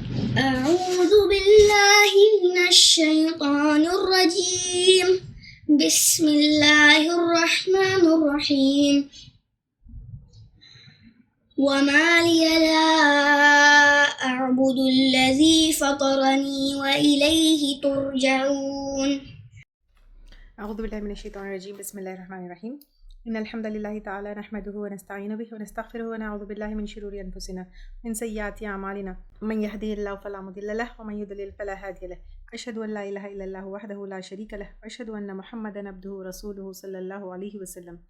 أعوذ بالله من الشيطان الرجيم. بسم الله الرحمن الرحيم. وما لي لا أعبد الذي فطرني وإليه ترجعون. اعوذ باللہ من الشیطان الرجیم بسم اللہ الرحمن الرحیم ان الحمد للہ تعالی نحمده ونستعین به ونستغفره ونعوذ باللہ من شرور انفسنا من سیئات اعمالنا من يهده الله فلا مضل له ومن يضلل فلا هادي له اشهد ان لا اله الا الله وحده لا شریک له واشهد ان محمدا عبده ورسوله صلی اللہ علیہ وسلم۔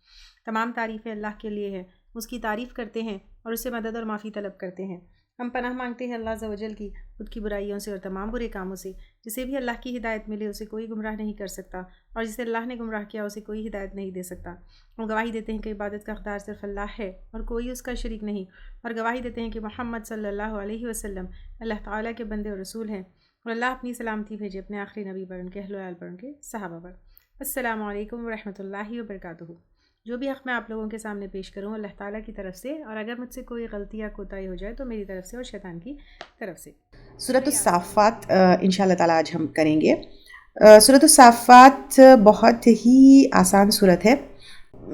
تمام تعریفیں اللہ کے لیے ہیں، اس کی تعریف کرتے ہیں اور اس سے مدد اور معافی طلب کرتے ہیں۔ ہم پناہ مانگتے ہیں اللہ عز و جل کی خود کی برائیوں سے اور تمام برے کاموں سے۔ جسے بھی اللہ کی ہدایت ملے اسے کوئی گمراہ نہیں کر سکتا، اور جسے اللہ نے گمراہ کیا اسے کوئی ہدایت نہیں دے سکتا۔ ہم گواہی دیتے ہیں کہ عبادت کا حقدار صرف اللہ ہے اور کوئی اس کا شریک نہیں، اور گواہی دیتے ہیں کہ محمد صلی اللہ علیہ وسلم اللہ تعالیٰ کے بندے اور رسول ہیں، اور اللہ اپنی سلامتی بھیجے اپنے آخری نبی پر، ان کے اہل و عیال پر، ان کے صحابہ پر۔ السلام علیکم ورحمۃ اللہ وبرکاتہ۔ جو بھی حق میں آپ لوگوں کے سامنے پیش کروں اللہ تعالیٰ کی طرف سے، اور اگر مجھ سے کوئی غلطی یا کوتاہی ہو جائے تو میری طرف سے اور شیطان کی طرف سے۔ سورۃ الصافات انشاءاللہ تعالیٰ آج ہم کریں گے۔ سورۃ الصافات بہت ہی آسان سورت ہے،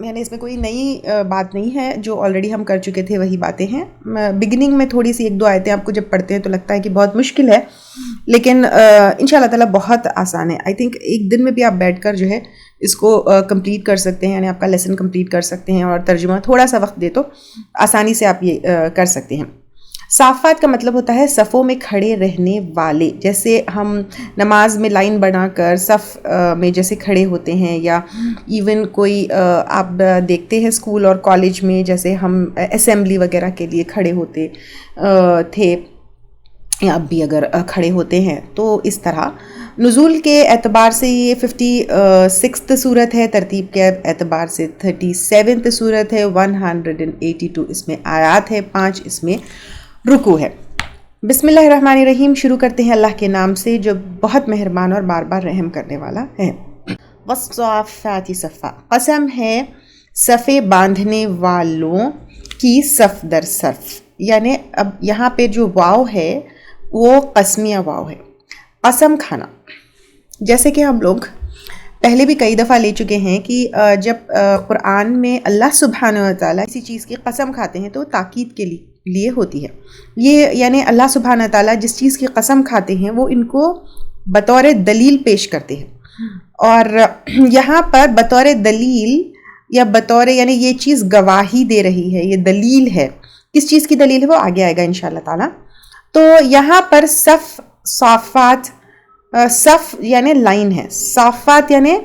یعنی اس میں کوئی نئی بات نہیں ہے، جو آلریڈی ہم کر چکے تھے وہی باتیں ہیں۔ بگننگ میں تھوڑی سی ایک دو آیتیں آپ کو جب پڑھتے ہیں تو لگتا ہے کہ بہت مشکل ہے، لیکن انشاءاللہ تعالیٰ بہت آسان ہے۔ آئی تھنک ایک دن میں بھی آپ بیٹھ کر جو ہے اس کو کمپلیٹ کر سکتے ہیں، یعنی آپ کا لیسن کمپلیٹ کر سکتے ہیں، اور ترجمہ تھوڑا سا وقت دے تو آسانی سے آپ یہ کر سکتے ہیں۔ صافات کا مطلب ہوتا ہے صفوں میں کھڑے رہنے والے، جیسے ہم نماز میں لائن بنا کر صف میں جیسے کھڑے ہوتے ہیں، یا ایون کوئی آپ دیکھتے ہیں اسکول اور کالج میں جیسے ہم اسمبلی وغیرہ کے لیے کھڑے ہوتے تھے، یا اب بھی اگر کھڑے ہوتے ہیں تو اس طرح۔ نزول کے اعتبار سے یہ 56 صورت ہے، ترتیب کے اعتبار سے 37 صورت ہے، 182 اس میں آیات ہے، 5 اس میں رکوع ہے۔ بسم اللہ الرحمن الرحیم، شروع کرتے ہیں اللہ کے نام سے جو بہت مہربان اور بار بار رحم کرنے والا ہے۔ والصافات صفا، قسم ہے صفے باندھنے والوں کی صف در صف، یعنی اب یہاں پہ جو واو ہے وہ قسمیہ واو ہے، قسم کھانا۔ جیسے کہ ہم لوگ پہلے بھی کئی دفعہ لے چکے ہیں کہ جب قرآن میں اللہ سبحانہ و تعالیٰ کسی چیز کی قسم کھاتے ہیں تو تاکید کے لیے ہوتی ہے یہ، یعنی اللہ سبحانہ و تعالیٰ جس چیز کی قسم کھاتے ہیں وہ ان کو بطور دلیل پیش کرتے ہیں، اور یہاں پر بطور دلیل یا بطور، یعنی یہ چیز گواہی دے رہی ہے، یہ دلیل ہے۔ کس چیز کی دلیل ہے وہ آگے آئے گا انشاءاللہ تعالیٰ۔ تو یہاں پر صف، صافات، صف یعنی لائن ہے، صافات یعنی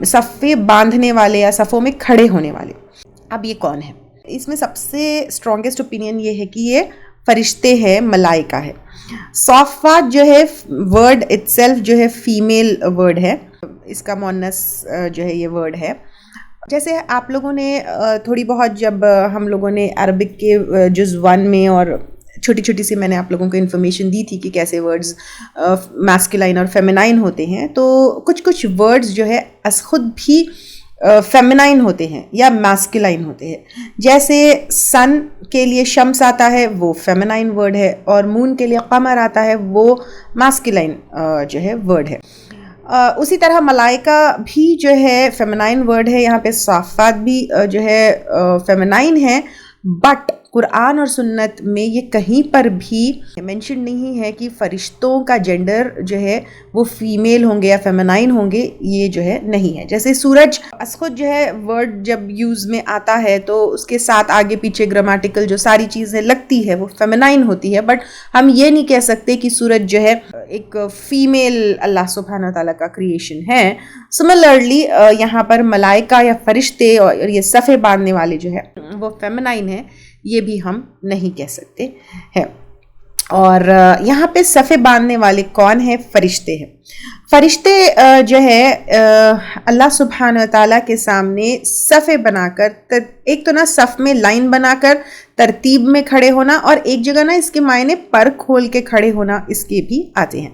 صفے باندھنے والے یا صفوں میں کھڑے ہونے والے۔ اب یہ کون ہے؟ اس میں سب سے اسٹرانگسٹ اوپینین یہ ہے کہ یہ فرشتے ہیں، ملائکہ ہے۔ صافات جو ہے ورڈ اٹ سیلف جو ہے فیمیل ورڈ ہے، اس کا مؤنث جو ہے یہ ورڈ ہے۔ جیسے آپ لوگوں نے تھوڑی بہت جب ہم لوگوں نے عربک کے جز 1 میں اور چھوٹی چھوٹی سی میں نے آپ لوگوں کو انفارمیشن دی تھی کہ کیسے ورڈز میسکولائن اور فیمینائن ہوتے ہیں، تو کچھ ورڈز جو ہے از خود بھی فیمینائن ہوتے ہیں یا میسکولائن ہوتے ہیں۔ جیسے سن کے لیے شمس آتا ہے وہ فیمینائن ورڈ ہے، اور مون کے لیے قمر آتا ہے وہ میسکولائن جو ہے ورڈ ہے۔ اسی طرح ملائکہ بھی جو ہے فیمینائن ورڈ ہے، یہاں پہ صافات بھی جو ہے فیمینائن ہے، بٹ قرآن اور سنت میں یہ کہیں پر بھی مینشن نہیں ہے کہ فرشتوں کا جینڈر جو ہے وہ فیمیل ہوں گے یا فیمینائن ہوں گے، یہ جو ہے نہیں ہے۔ جیسے سورج از خود جو ہے ورڈ جب یوز میں آتا ہے تو اس کے ساتھ آگے پیچھے گرامیٹیکل جو ساری چیزیں لگتی ہے وہ فیمینائن ہوتی ہے، بٹ ہم یہ نہیں کہہ سکتے کہ سورج جو ہے ایک فیمیل اللہ سبحانہ تعالیٰ کا کریشن ہے۔ سملرلی یہاں پر ملائکہ یا فرشتے اور یہ صفے باندھنے والے جو ہے وہ فیمینائن ہے، یہ بھی ہم نہیں کہہ سکتے ہیں۔ اور یہاں پہ صفے باندھنے والے کون ہیں؟ فرشتے ہیں۔ فرشتے جو ہے اللہ سبحانہ تعالیٰ کے سامنے صفے بنا کر، ایک تو نا صف میں لائن بنا کر ترتیب میں کھڑے ہونا، اور ایک جگہ نا اس کے معنی پر کھول کے کھڑے ہونا اس کے بھی آتے ہیں۔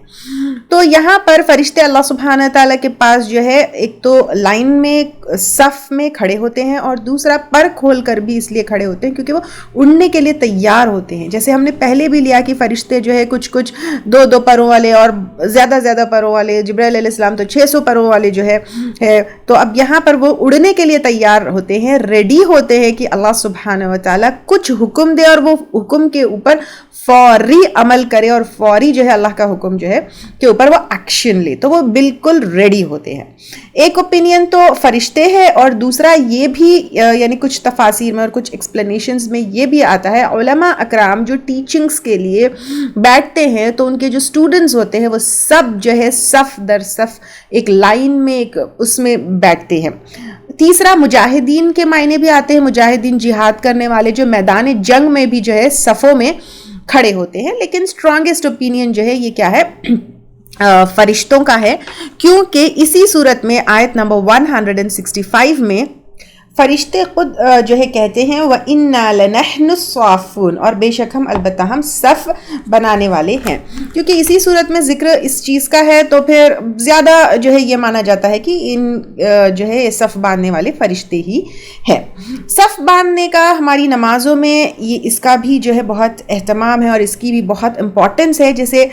تو یہاں پر فرشتے اللہ سبحانہ تعالیٰ کے پاس جو ہے ایک تو لائن میں صف میں کھڑے ہوتے ہیں اور دوسرا پر کھول کر بھی اس لیے کھڑے ہوتے ہیں کیونکہ وہ اڑنے کے لیے تیار ہوتے ہیں. جیسے ہم نے پہلے بھی لیا کہ فرشتے جو ہے کچھ دو پروں والے اور زیادہ پروں والے, جبرائیل علیہ السلام تو 600 پروں والے جو ہے تو اب یہاں پر وہ اڑنے کے لیے تیار ہوتے ہیں, ریڈی ہوتے ہیں کہ اللہ سبحانہ و تعالیٰ کچھ حکم دے اور وہ حکم کے اوپر فوری عمل کرے اور فوری جو ہے اللہ کا حکم جو ہے کے اوپر وہ ایکشن لے, تو وہ بالکل ریڈی ہوتے ہیں. ایک اوپینین تو فرشتے ہے اور دوسرا یہ بھی یعنی کچھ تفاسیر میں اور کچھ ایکسپلینیشنز میں یہ بھی آتا ہے علماء اکرام جو ٹیچنگز کے لیے بیٹھتے ہیں تو ان کے جو اسٹوڈنٹس ہوتے ہیں وہ سب جو ہے صف در صف ایک لائن میں ایک اس میں بیٹھتے ہیں. تیسرا مجاہدین کے معنی بھی آتے ہیں, مجاہدین جہاد کرنے والے جو میدان جنگ میں بھی جو ہے صفوں میں کھڑے ہوتے ہیں. لیکن اسٹرانگسٹ اوپینین جو ہے یہ کیا ہے, فرشتوں کا ہے, کیونکہ اسی صورت میں آیت نمبر 165 میں فرشتے خود جو ہے کہتے ہیں وَإِنَّا لَنَحْنُ الصَّافُونَ, اور بے شک ہم البتہ ہم صف بنانے والے ہیں. کیونکہ اسی صورت میں ذکر اس چیز کا ہے تو پھر زیادہ جو ہے یہ مانا جاتا ہے کہ ان جو ہے صف باندھنے والے فرشتے ہی ہیں. صف باندھنے کا ہماری نمازوں میں یہ اس کا بھی جو ہے بہت اہتمام ہے اور اس کی بھی بہت امپورٹنس ہے. جیسے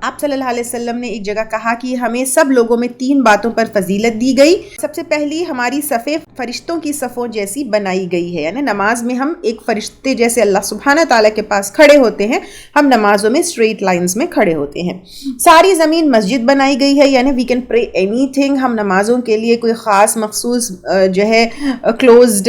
آپ صلی اللہ علیہ وسلم نے ایک جگہ کہا کہ ہمیں سب لوگوں میں 3 باتوں پر فضیلت دی گئی. سب سے پہلی ہماری صفیں فرشتوں کی صفوں جیسی بنائی گئی ہے, یعنی نماز میں ہم ایک فرشتے جیسے اللہ سبحانہ تعالیٰ کے پاس کھڑے ہوتے ہیں, ہم نمازوں میں اسٹریٹ لائنز میں کھڑے ہوتے ہیں. ساری زمین مسجد بنائی گئی ہے, یعنی وی کین پرے اینی تھنگ, ہم نمازوں کے لیے کوئی خاص مخصوص جو ہے کلوزڈ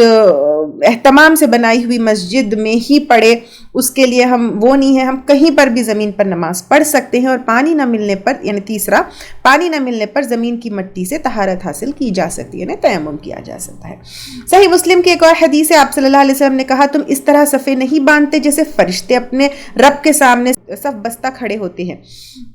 اہتمام سے بنائی ہوئی مسجد میں ہی پڑھے, اس کے لیے ہم وہ نہیں ہے, ہم کہیں پر بھی زمین پر نماز پڑھ سکتے ہیں. اور پانی نہ ملنے پر, یعنی تیسرا پانی نہ ملنے پر زمین کی مٹی سے طہارت حاصل کی جا سکتی ہے, یعنی تیمم کیا جا سکتا ہے. صحیح مسلم کی ایک اور حدیث ہے, آپ صلی اللہ علیہ وسلم نے کہا تم اس طرح صفیں نہیں باندھتے جیسے فرشتے اپنے رب کے سامنے صف بستہ کھڑے ہوتے ہیں.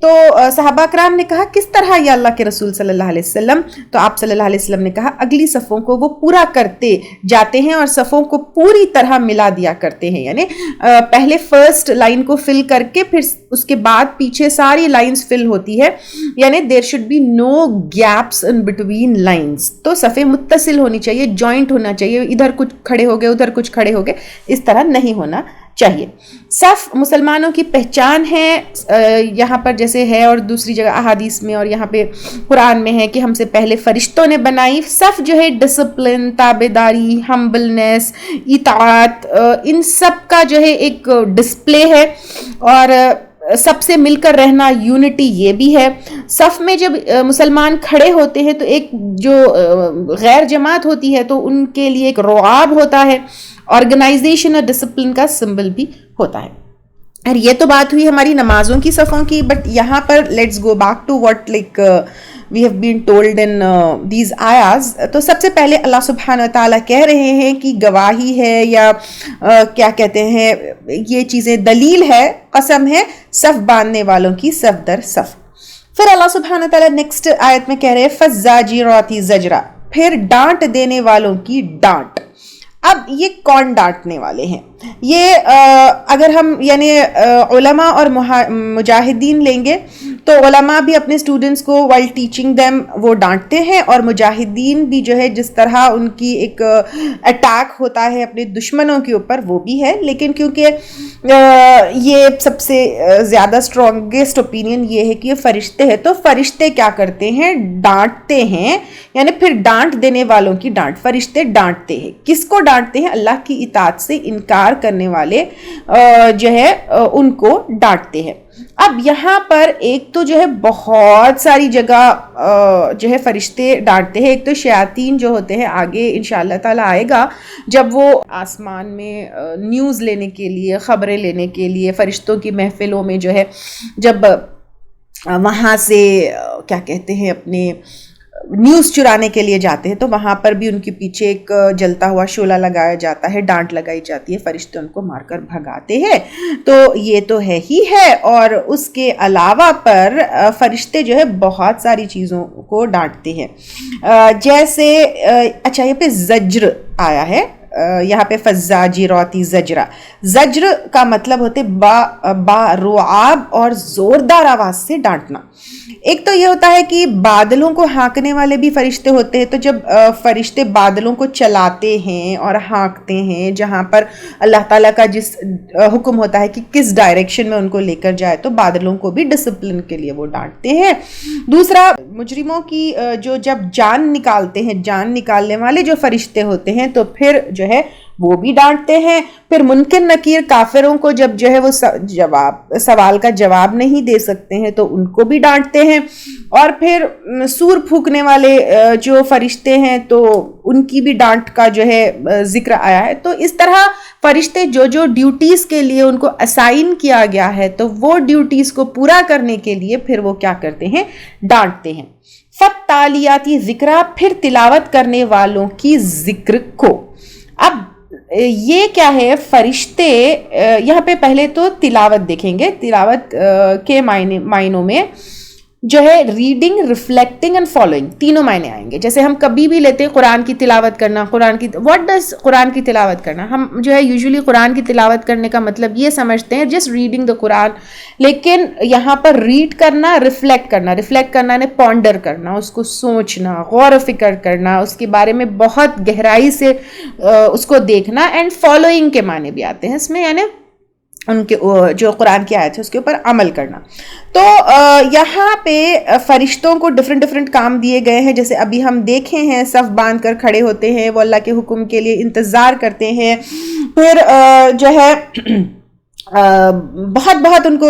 تو صحابہ کرام نے کہا کس طرح یا اللہ کے رسول صلی اللہ علیہ وسلم؟ تو آپ صلی اللہ علیہ وسلم نے کہا اگلی صفوں کو وہ پورا کرتے جاتے ہیں اور صفوں کو پوری طرح ملا دیا کرتے ہیں, یعنی پہلے فرسٹ لائن کو فل کر کے پھر اس کے بعد پیچھے ساری لائنز فل ہوتی ہے, یعنی there should be no gaps in between lines. تو صفیں متصل ہونی چاہیے, جوائنٹ ہونا چاہیے, ادھر کچھ کھڑے ہو گئے ادھر کچھ کھڑے ہو گئے, اس طرح نہیں ہونا چاہیے. صف مسلمانوں کی پہچان ہے, یہاں پر جیسے ہے اور دوسری جگہ احادیث میں اور یہاں پہ قرآن میں ہے کہ ہم سے پہلے فرشتوں نے بنائی. صف جو ہے ڈسپلن, تابعداری, ہمبلنس, اطاعت, ان سب کا جو ہے ایک ڈسپلے ہے اور سب سے مل کر رہنا, یونٹی یہ بھی ہے. صف میں جب مسلمان کھڑے ہوتے ہیں تو ایک جو غیر جماعت ہوتی ہے تو ان کے لیے ایک رعاب ہوتا ہے, آرگنائزیشن اور ڈسپلن کا سمبل بھی ہوتا ہے. اور یہ تو بات ہوئی ہماری نمازوں کی صفوں کی, بٹ یہاں پر let's go back to what like we have been told in these ayahs. تو سب سے پہلے اللہ سبحانہ وتعالیٰ کہہ رہے ہیں کہ گواہی ہے یا کیا کہتے ہیں یہ چیزیں دلیل ہے, قسم ہے صف باندھنے والوں کی صف در صف. پھر اللہ سبحانہ وتعالیٰ نیکسٹ آیت میں کہہ رہے ہیں فَالزَّاجِرَاتِ زَجْرًا, پھر ڈانٹ دینے والوں کی ڈانٹ. اب یہ کون ڈانٹنے والے ہیں؟ یہ اگر ہم یعنی علماء اور مجاہدین لیں گے تو علماء بھی اپنے اسٹوڈنٹس کو وائل ٹیچنگ دیم وہ ڈانٹتے ہیں, اور مجاہدین بھی جو ہے جس طرح ان کی ایک اٹیک ہوتا ہے اپنے دشمنوں کے اوپر وہ بھی ہے. لیکن کیونکہ یہ سب سے زیادہ اسٹرانگسٹ اوپینین یہ ہے کہ یہ فرشتے ہیں, تو فرشتے کیا کرتے ہیں؟ ڈانٹتے ہیں, یعنی پھر ڈانٹ دینے والوں کی ڈانٹ. فرشتے ڈانٹتے ہیں, کس کو ڈانٹتے ہیں؟ اللہ کی اطاعت سے انکار کرنے والے جو ہے ان کو ڈانٹتے ہیں. اب یہاں پر ایک تو جو ہے بہت ساری جگہ جو ہے فرشتے ڈانٹتے ہیں. ایک تو شیاطین جو ہوتے ہیں, آگے انشاءاللہ تعالیٰ آئے گا جب وہ آسمان میں نیوز لینے کے لیے, خبریں لینے کے لیے فرشتوں کی محفلوں میں جو ہے جب وہاں سے کیا کہتے ہیں اپنے نیوز چرانے کے لیے جاتے ہیں تو وہاں پر بھی ان کے پیچھے ایک جلتا ہوا شعلہ لگایا جاتا ہے, ڈانٹ لگائی جاتی ہے, فرشتے ان کو مار کر بھگاتے ہیں. تو یہ تو ہے ہی ہے. اور اس کے علاوہ پر فرشتے جو ہے بہت ساری چیزوں کو ڈانٹتے ہیں, جیسے اچھا یہ پہ زجر آیا ہے, یہاں پہ فزاجراتی زجرا، زجر کا مطلب ہوتے رعاب اور زوردار آواز سے ڈانٹنا. ایک تو یہ ہوتا ہے کہ بادلوں کو ہانکنے والے بھی فرشتے ہوتے ہیں، تو جب فرشتے بادلوں کو چلاتے ہیں اور ہانکتے ہیں، جہاں پر اللہ تعالیٰ کا جس حکم ہوتا ہے کہ کس ڈائریکشن میں ان کو لے کر جائے، تو بادلوں کو بھی ڈسپلن کے لیے وہ ڈانٹتے ہیں. دوسرا، مجرموں کی جو جب جان نکالتے ہیں، جان نکالنے والے جو فرشتے ہوتے ہیں، تو پھر جو ہے وہ بھی ڈانٹتے ہیں. پھر منکر نکیر کافروں کو جب جو ہے وہ سوال کا جواب نہیں دے سکتے ہیں تو ان کو بھی ڈانٹتے ہیں. اور پھر سور پھونکنے والے جو فرشتے ہیں تو ان کی بھی ڈانٹ کا جو ہے ذکر آیا ہے. تو اس طرح فرشتے جو ڈیوٹیز کے لیے ان کو اسائن کیا گیا ہے، تو وہ ڈیوٹیز کو پورا کرنے کے لیے پھر وہ کیا کرتے ہیں؟ ڈانٹتے ہیں. فالتالیاتی ذکرہ، پھر تلاوت کرنے والوں کی ذکر کو. اب یہ کیا ہے؟ فرشتے یہاں پہ پہلے تو تلاوت دیکھیں گے. تلاوت کے معنوں میں جو ہے ریڈنگ، ریفلیکٹنگ اینڈ فالوئنگ، تینوں معنی آئیں گے. جیسے ہم کبھی بھی لیتے ہیں قرآن کی تلاوت کرنا، واٹ ڈز قرآن کی تلاوت کرنا؟ ہم جو ہے یوزلی قرآن کی تلاوت کرنے کا مطلب یہ سمجھتے ہیں جسٹ ریڈنگ دا قرآن، لیکن یہاں پر ریڈ کرنا، ریفلیکٹ کرنا نے پونڈر کرنا، اس کو سوچنا، غور و فکر کرنا، اس کے بارے میں بہت گہرائی سے اس کو دیکھنا. اینڈ فالوئنگ کے معنی بھی آتے ہیں اس میں، یعنی ان کے جو قرآن کی آیت ہے اس کے اوپر عمل کرنا. تو یہاں پہ فرشتوں کو ڈفرینٹ کام دیے گئے ہیں. جیسے ابھی ہم دیکھے ہیں صف باندھ کر کھڑے ہوتے ہیں، وہ اللہ کے حکم کے لیے انتظار کرتے ہیں. پھر جو ہے بہت ان کو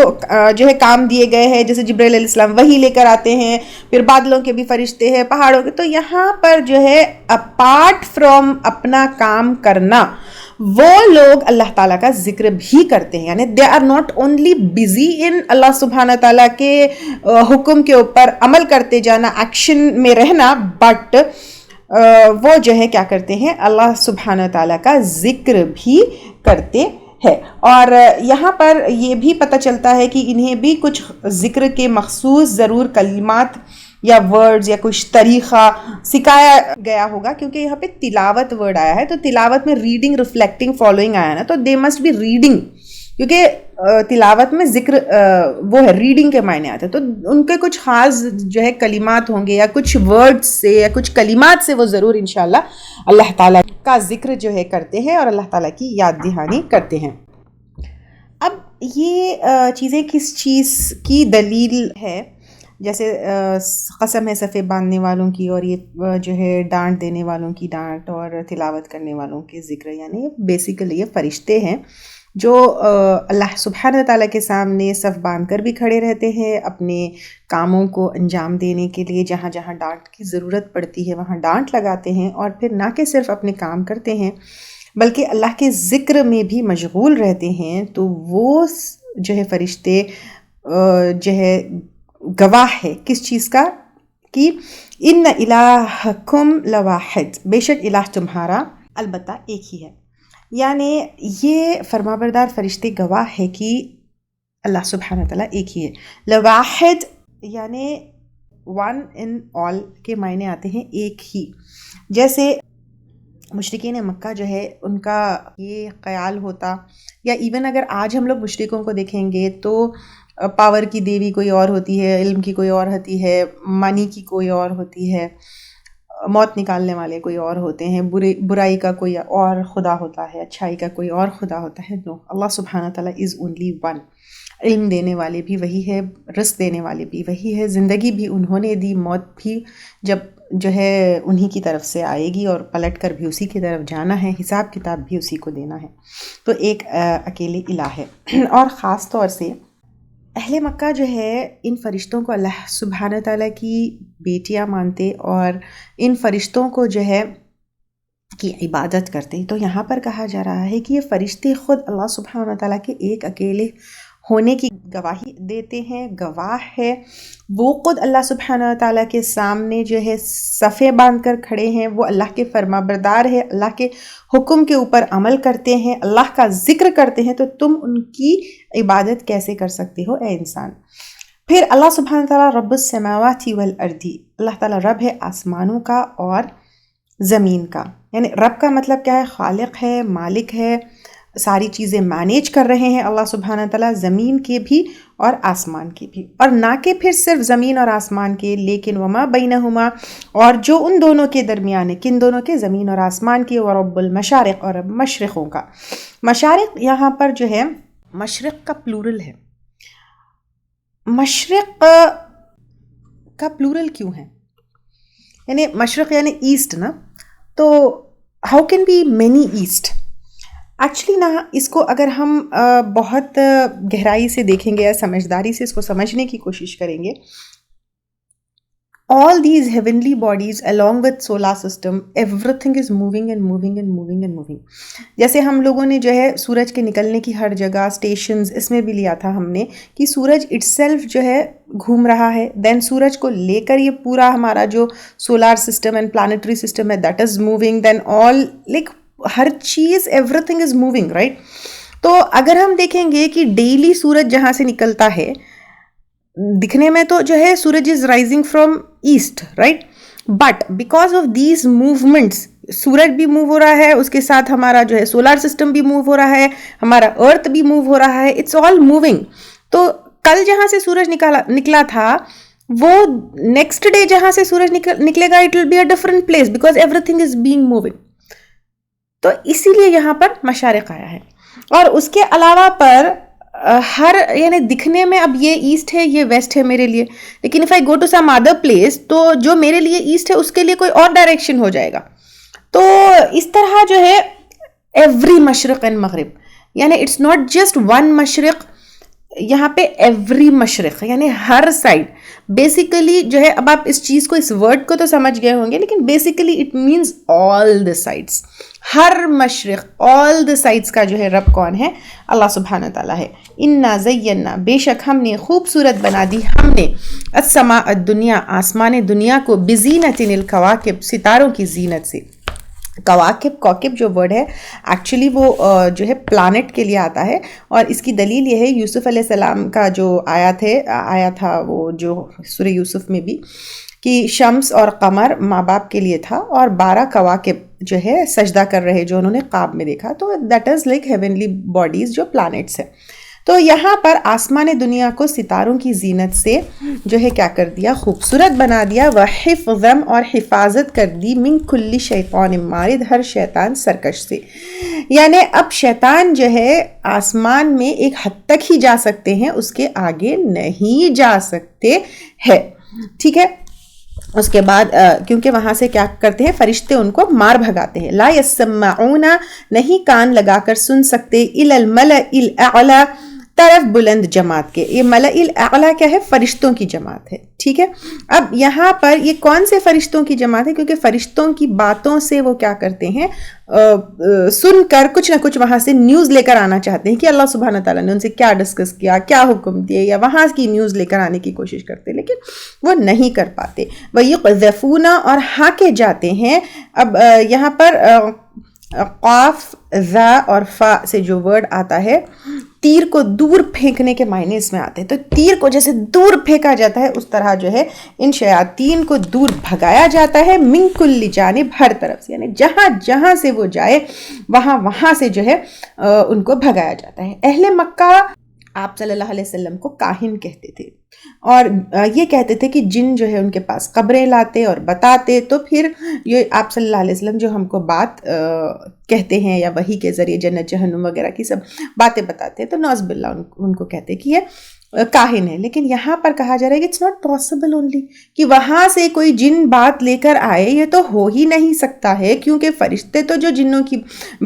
جو ہے کام دیے گئے ہیں. جیسے جبرائیل علیہ السلام وحی لے کر آتے ہیں، پھر بادلوں کے بھی فرشتے ہیں، پہاڑوں کے. تو یہاں پر جو ہے اپارٹ فرام اپنا کام کرنا، وہ لوگ اللہ تعالیٰ کا ذکر بھی کرتے ہیں. یعنی they are not only busy in اللہ سبحانہ تعالیٰ کے حکم کے اوپر عمل کرتے جانا، ایکشن میں رہنا، بٹ وہ جو ہے کیا کرتے ہیں؟ اللہ سبحانہ تعالیٰ کا ذکر بھی کرتے ہے. اور یہاں پر یہ بھی پتہ چلتا ہے کہ انہیں بھی کچھ ذکر کے مخصوص ضرور کلمات یا ورڈز یا کچھ طریقہ سکھایا گیا ہوگا، کیونکہ یہاں پہ تلاوت ورڈ آیا ہے. تو تلاوت میں ریڈنگ، ریفلیکٹنگ، فالوئنگ آیا نا، تو دے مسٹ بی ریڈنگ، کیونکہ تلاوت میں ذکر وہ ہے ریڈنگ کے معنی آتے ہیں. تو ان کے کچھ خاص جو ہے کلمات ہوں گے، یا کچھ ورڈز سے یا کچھ کلمات سے وہ ضرور انشاءاللہ اللہ تعالیٰ کا ذکر جو ہے کرتے ہیں اور اللہ تعالیٰ کی یاد دہانی کرتے ہیں. اب یہ چیزیں کس چیز کی دلیل ہے؟ جیسے قسم ہے صفے باندھنے والوں کی، اور یہ جو ہے ڈانٹ دینے والوں کی ڈانٹ، اور تلاوت کرنے والوں کے ذکر. یعنی بیسیکلی یہ فرشتے ہیں جو اللہ سبحانہ تعالیٰ کے سامنے صف باندھ کر بھی کھڑے رہتے ہیں اپنے کاموں کو انجام دینے کے لیے. جہاں جہاں ڈانٹ کی ضرورت پڑتی ہے وہاں ڈانٹ لگاتے ہیں، اور پھر نہ کہ صرف اپنے کام کرتے ہیں بلکہ اللہ کے ذکر میں بھی مشغول رہتے ہیں. تو وہ جو ہے فرشتے جو ہے گواہ ہے کس چیز کا؟ کہ ان الہکم لواحد، بے شک الہ تمہارا البتہ ایک ہی ہے. یعنی یہ فرمانبردار فرشتے گواہ ہے کہ اللہ سبحانہ تعالیٰ ایک ہی ہے. لواحد یعنی ون ان آل کے معنی آتے ہیں ایک ہی. جیسے مشرکین مکہ جو ہے ان کا یہ خیال ہوتا، یا ایون اگر آج ہم لوگ مشرکوں کو دیکھیں گے تو پاور کی دیوی کوئی اور ہوتی ہے، علم کی کوئی اور ہوتی ہے، منی کی کوئی اور ہوتی ہے، موت نکالنے والے کوئی اور ہوتے ہیں، برائی کا کوئی اور خدا ہوتا ہے، اچھائی کا کوئی اور خدا ہوتا ہے. نو، اللہ سبحانہ تعالیٰ از اونلی ون. علم دینے والے بھی وہی ہے، رزق دینے والے بھی وہی ہے، زندگی بھی انہوں نے دی، موت بھی جب جو ہے انہی کی طرف سے آئے گی، اور پلٹ کر بھی اسی کی طرف جانا ہے، حساب کتاب بھی اسی کو دینا ہے. تو ایک اکیلے الہ ہے. اور خاص طور سے اہل مکہ جو ہے ان فرشتوں کو اللہ سبحانہ تعالیٰ کی بیٹیاں مانتے، اور ان فرشتوں کو جو ہے کی عبادت کرتے. تو یہاں پر کہا جا رہا ہے کہ یہ فرشتے خود اللہ سبحانہ تعالیٰ کے ایک اکیلے ہونے کی گواہی دیتے ہیں، گواہ ہے. وہ خود اللہ سبحانہ تعالیٰ کے سامنے جو ہے صفے باندھ کر کھڑے ہیں، وہ اللہ کے فرمانبردار ہے، اللہ کے حکم کے اوپر عمل کرتے ہیں، اللہ کا ذکر کرتے ہیں. تو تم ان کی عبادت کیسے کر سکتے ہو اے انسان؟ پھر اللہ سبحانہ تعالیٰ رب السماوات والارض، اللہ تعالیٰ رب ہے آسمانوں کا اور زمین کا. یعنی رب کا مطلب کیا ہے؟ خالق ہے، مالک ہے، ساری چیزیں مینیج کر رہے ہیں اللہ سبحانہ تعالیٰ، زمین کے بھی اور آسمان کی بھی، اور نہ کہ پھر صرف زمین اور آسمان کے، لیکن وما بینہما، اور جو ان دونوں کے درمیان ہے. کن دونوں کے؟ زمین اور آسمان کے. ورب المشارق، اور مشرقوں کا. مشارق یہاں پر جو ہے مشرق کا پلورل ہے. مشرق کا پلورل کیوں ہے؟ یعنی مشرق یعنی ایسٹ نا، تو how can be many east? Actually نا اس کو اگر ہم بہت گہرائی سے دیکھیں گے یا سمجھداری سے اس کو سمجھنے کی کوشش کریں گے، all these heavenly bodies along with solar system, everything is moving and moving and moving and moving. جیسے ہم لوگوں نے جو ہے سورج کے نکلنے کی ہر جگہ اسٹیشنز اس میں بھی لیا تھا ہم نے کہ سورج اٹ سیلف جو ہے گھوم رہا ہے، دین سورج کو لے کر یہ پورا ہمارا جو solar system and planetary system ہے that is moving, then all like ہر چیز everything is moving, right? تو اگر ہم دیکھیں گے کہ ڈیلی سورج جہاں سے نکلتا ہے، دکھنے میں تو جو ہے سورج is rising from east, right? But because of these movements سورج بھی موو ہو رہا ہے، اس کے ساتھ ہمارا جو ہے سولار سسٹم بھی موو ہو رہا ہے، ہمارا ارتھ بھی موو ہو رہا ہے، اٹس آل موونگ. تو کل جہاں سے سورج نکلا تھا وہ نیکسٹ ڈے جہاں سے سورج نکلے گا it will be a different place because everything is being moving. تو اسی لیے یہاں پر مشارق آیا ہے. اور اس کے علاوہ پر ہر یعنی دکھنے میں اب یہ ایسٹ ہے، یہ ویسٹ ہے میرے لیے، لیکن if I go to some other place تو جو میرے لیے ایسٹ ہے اس کے لیے کوئی اور ڈائریکشن ہو جائے گا. تو اس طرح جو ہے ایوری مشرق اینڈ مغرب، یعنی اٹس ناٹ جسٹ ون مشرق، یہاں پہ ایوری مشرق یعنی ہر سائڈ. بیسیکلی جو ہے اب آپ اس چیز کو، اس ورڈ کو تو سمجھ گئے ہوں گے، لیکن basically it means all the sides, ہر مشرق، آل دا سائڈس کا جو ہے رب کون ہے؟ اللہ سبحانہ تعالیٰ ہے. انا زینا، بے شک ہم نے خوبصورت بنا دی ہم نے، السماء الدنیا، آسمان دنیا کو، بزینت الکواکب، ستاروں کی زینت سے. کواکب، کوکب جو ورڈ ہے ایکچولی وہ جو ہے پلانٹ کے لیے آتا ہے، اور اس کی دلیل یہ ہے یوسف علیہ السلام کا جو آیا تھا وہ جو سورہ یوسف میں بھی، کہ شمس اور قمر ماں باپ کے لیے تھا، اور 12 کواکب جو ہے سجدہ کر رہے جو انہوں نے خواب میں دیکھا. تو that is like heavenly bodies جو پلانٹس ہیں. تو یہاں پر آسمان دنیا کو ستاروں کی زینت سے جو ہے کیا کر دیا؟ خوبصورت بنا دیا. وحفظا، اور حفاظت کر دی، من کل شیطان مارد، ہر شیطان سرکش سے. یعنی اب شیطان جو ہے آسمان میں ایک حد تک ہی جا سکتے ہیں، اس کے آگے نہیں جا سکتے ہیں، ٹھیک ہے؟ اس کے بعد کیونکہ وہاں سے کیا کرتے ہیں؟ فرشتے ان کو مار بھگاتے ہیں. لا یسمعون، نہیں کان لگا کر سن سکتے، الی الملأ الاعلی، طرف بلند جماعت کے. یہ ملأ الاعلی کیا ہے؟ فرشتوں کی جماعت ہے، ٹھیک ہے؟ اب یہاں پر یہ کون سے فرشتوں کی جماعت ہے؟ کیونکہ فرشتوں کی باتوں سے وہ کیا کرتے ہیں؟ سن کر کچھ نہ کچھ وہاں سے نیوز لے کر آنا چاہتے ہیں کہ اللہ سبحانہ تعالیٰ نے ان سے کیا ڈسکس کیا، کیا حکم دیے، یا وہاں کی نیوز لے کر آنے کی کوشش کرتے ہیں، لیکن وہ نہیں کر پاتے. وَيُقْذَفُونَ، اور ہانکے جاتے ہیں. اب یہاں پر قاف، ذا اور فا سے جو ورڈ آتا ہے، تیر کو دور پھینکنے کے معنی اس میں آتے ہیں. تو تیر کو جیسے دور پھینکا جاتا ہے اس طرح جو ہے ان شیاطین کو دور بھگایا جاتا ہے، من کل جانب، ہر طرف سے. یعنی جہاں جہاں سے وہ جائے وہاں سے جو ہے ان کو بھگایا جاتا ہے. اہل مکہ آپ صلی اللہ علیہ وسلم کو کاہن کہتے تھے، اور یہ کہتے تھے کہ جن جو ہے ان کے پاس قبریں لاتے اور بتاتے، تو پھر یہ آپ صلی اللہ علیہ وسلم جو ہم کو بات کہتے ہیں یا وحی کے ذریعے جنت جہنم وغیرہ کی سب باتیں بتاتے ہیں، تو نعوذ باللہ ان کو کہتے کہ یہ کاہن ہے. لیکن یہاں پر کہا جا رہا ہے کہ اٹس ناٹ پاسبل اونلی کہ وہاں سے کوئی جن بات لے کر آئے، یہ تو ہو ہی نہیں سکتا ہے، کیونکہ فرشتے تو جو جنوں کی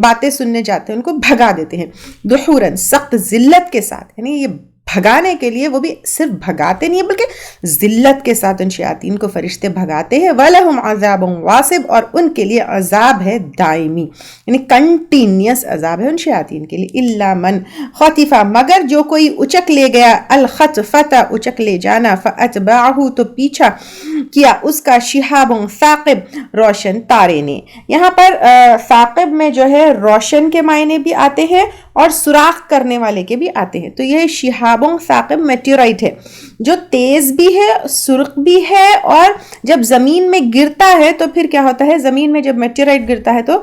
باتیں سننے جاتے ہیں ان کو بھگا دیتے ہیں. دحورن، سخت ذلت کے ساتھ، یعنی یہ بھگانے کے لیے وہ بھی صرف بھگاتے نہیں ہیں بلکہ ذلت کے ساتھ ان شیاطین کو فرشتے بھگاتے ہیں. وَلَهُمْ عَذَابٌ وَاصِبٌ، اور ان کے لیے عذاب ہے دائمی، یعنی کنٹینیوس عذاب ہے ان شیاطین کے لیے. إِلَّا مَنْ خَطِفَ، مگر جو کوئی اچک لے گیا، الخطفۃ، اچک لے جانا، فَأَتْبَعَهُ، تو پیچھا کیا اس کا، شِهَابٌ ثاقب، روشن تارے نے. یہاں پر ثاقب میں جو ہے روشن کے معنی بھی آتے ہیں اور سوراخ کرنے والے کے بھی آتے ہیں. تو یہ شہابوں ثاقب میٹیورائٹ ہے جو تیز بھی ہے, سرخ بھی ہے, اور جب زمین میں گرتا ہے تو پھر کیا ہوتا ہے, زمین میں جب میٹیورائٹ گرتا ہے تو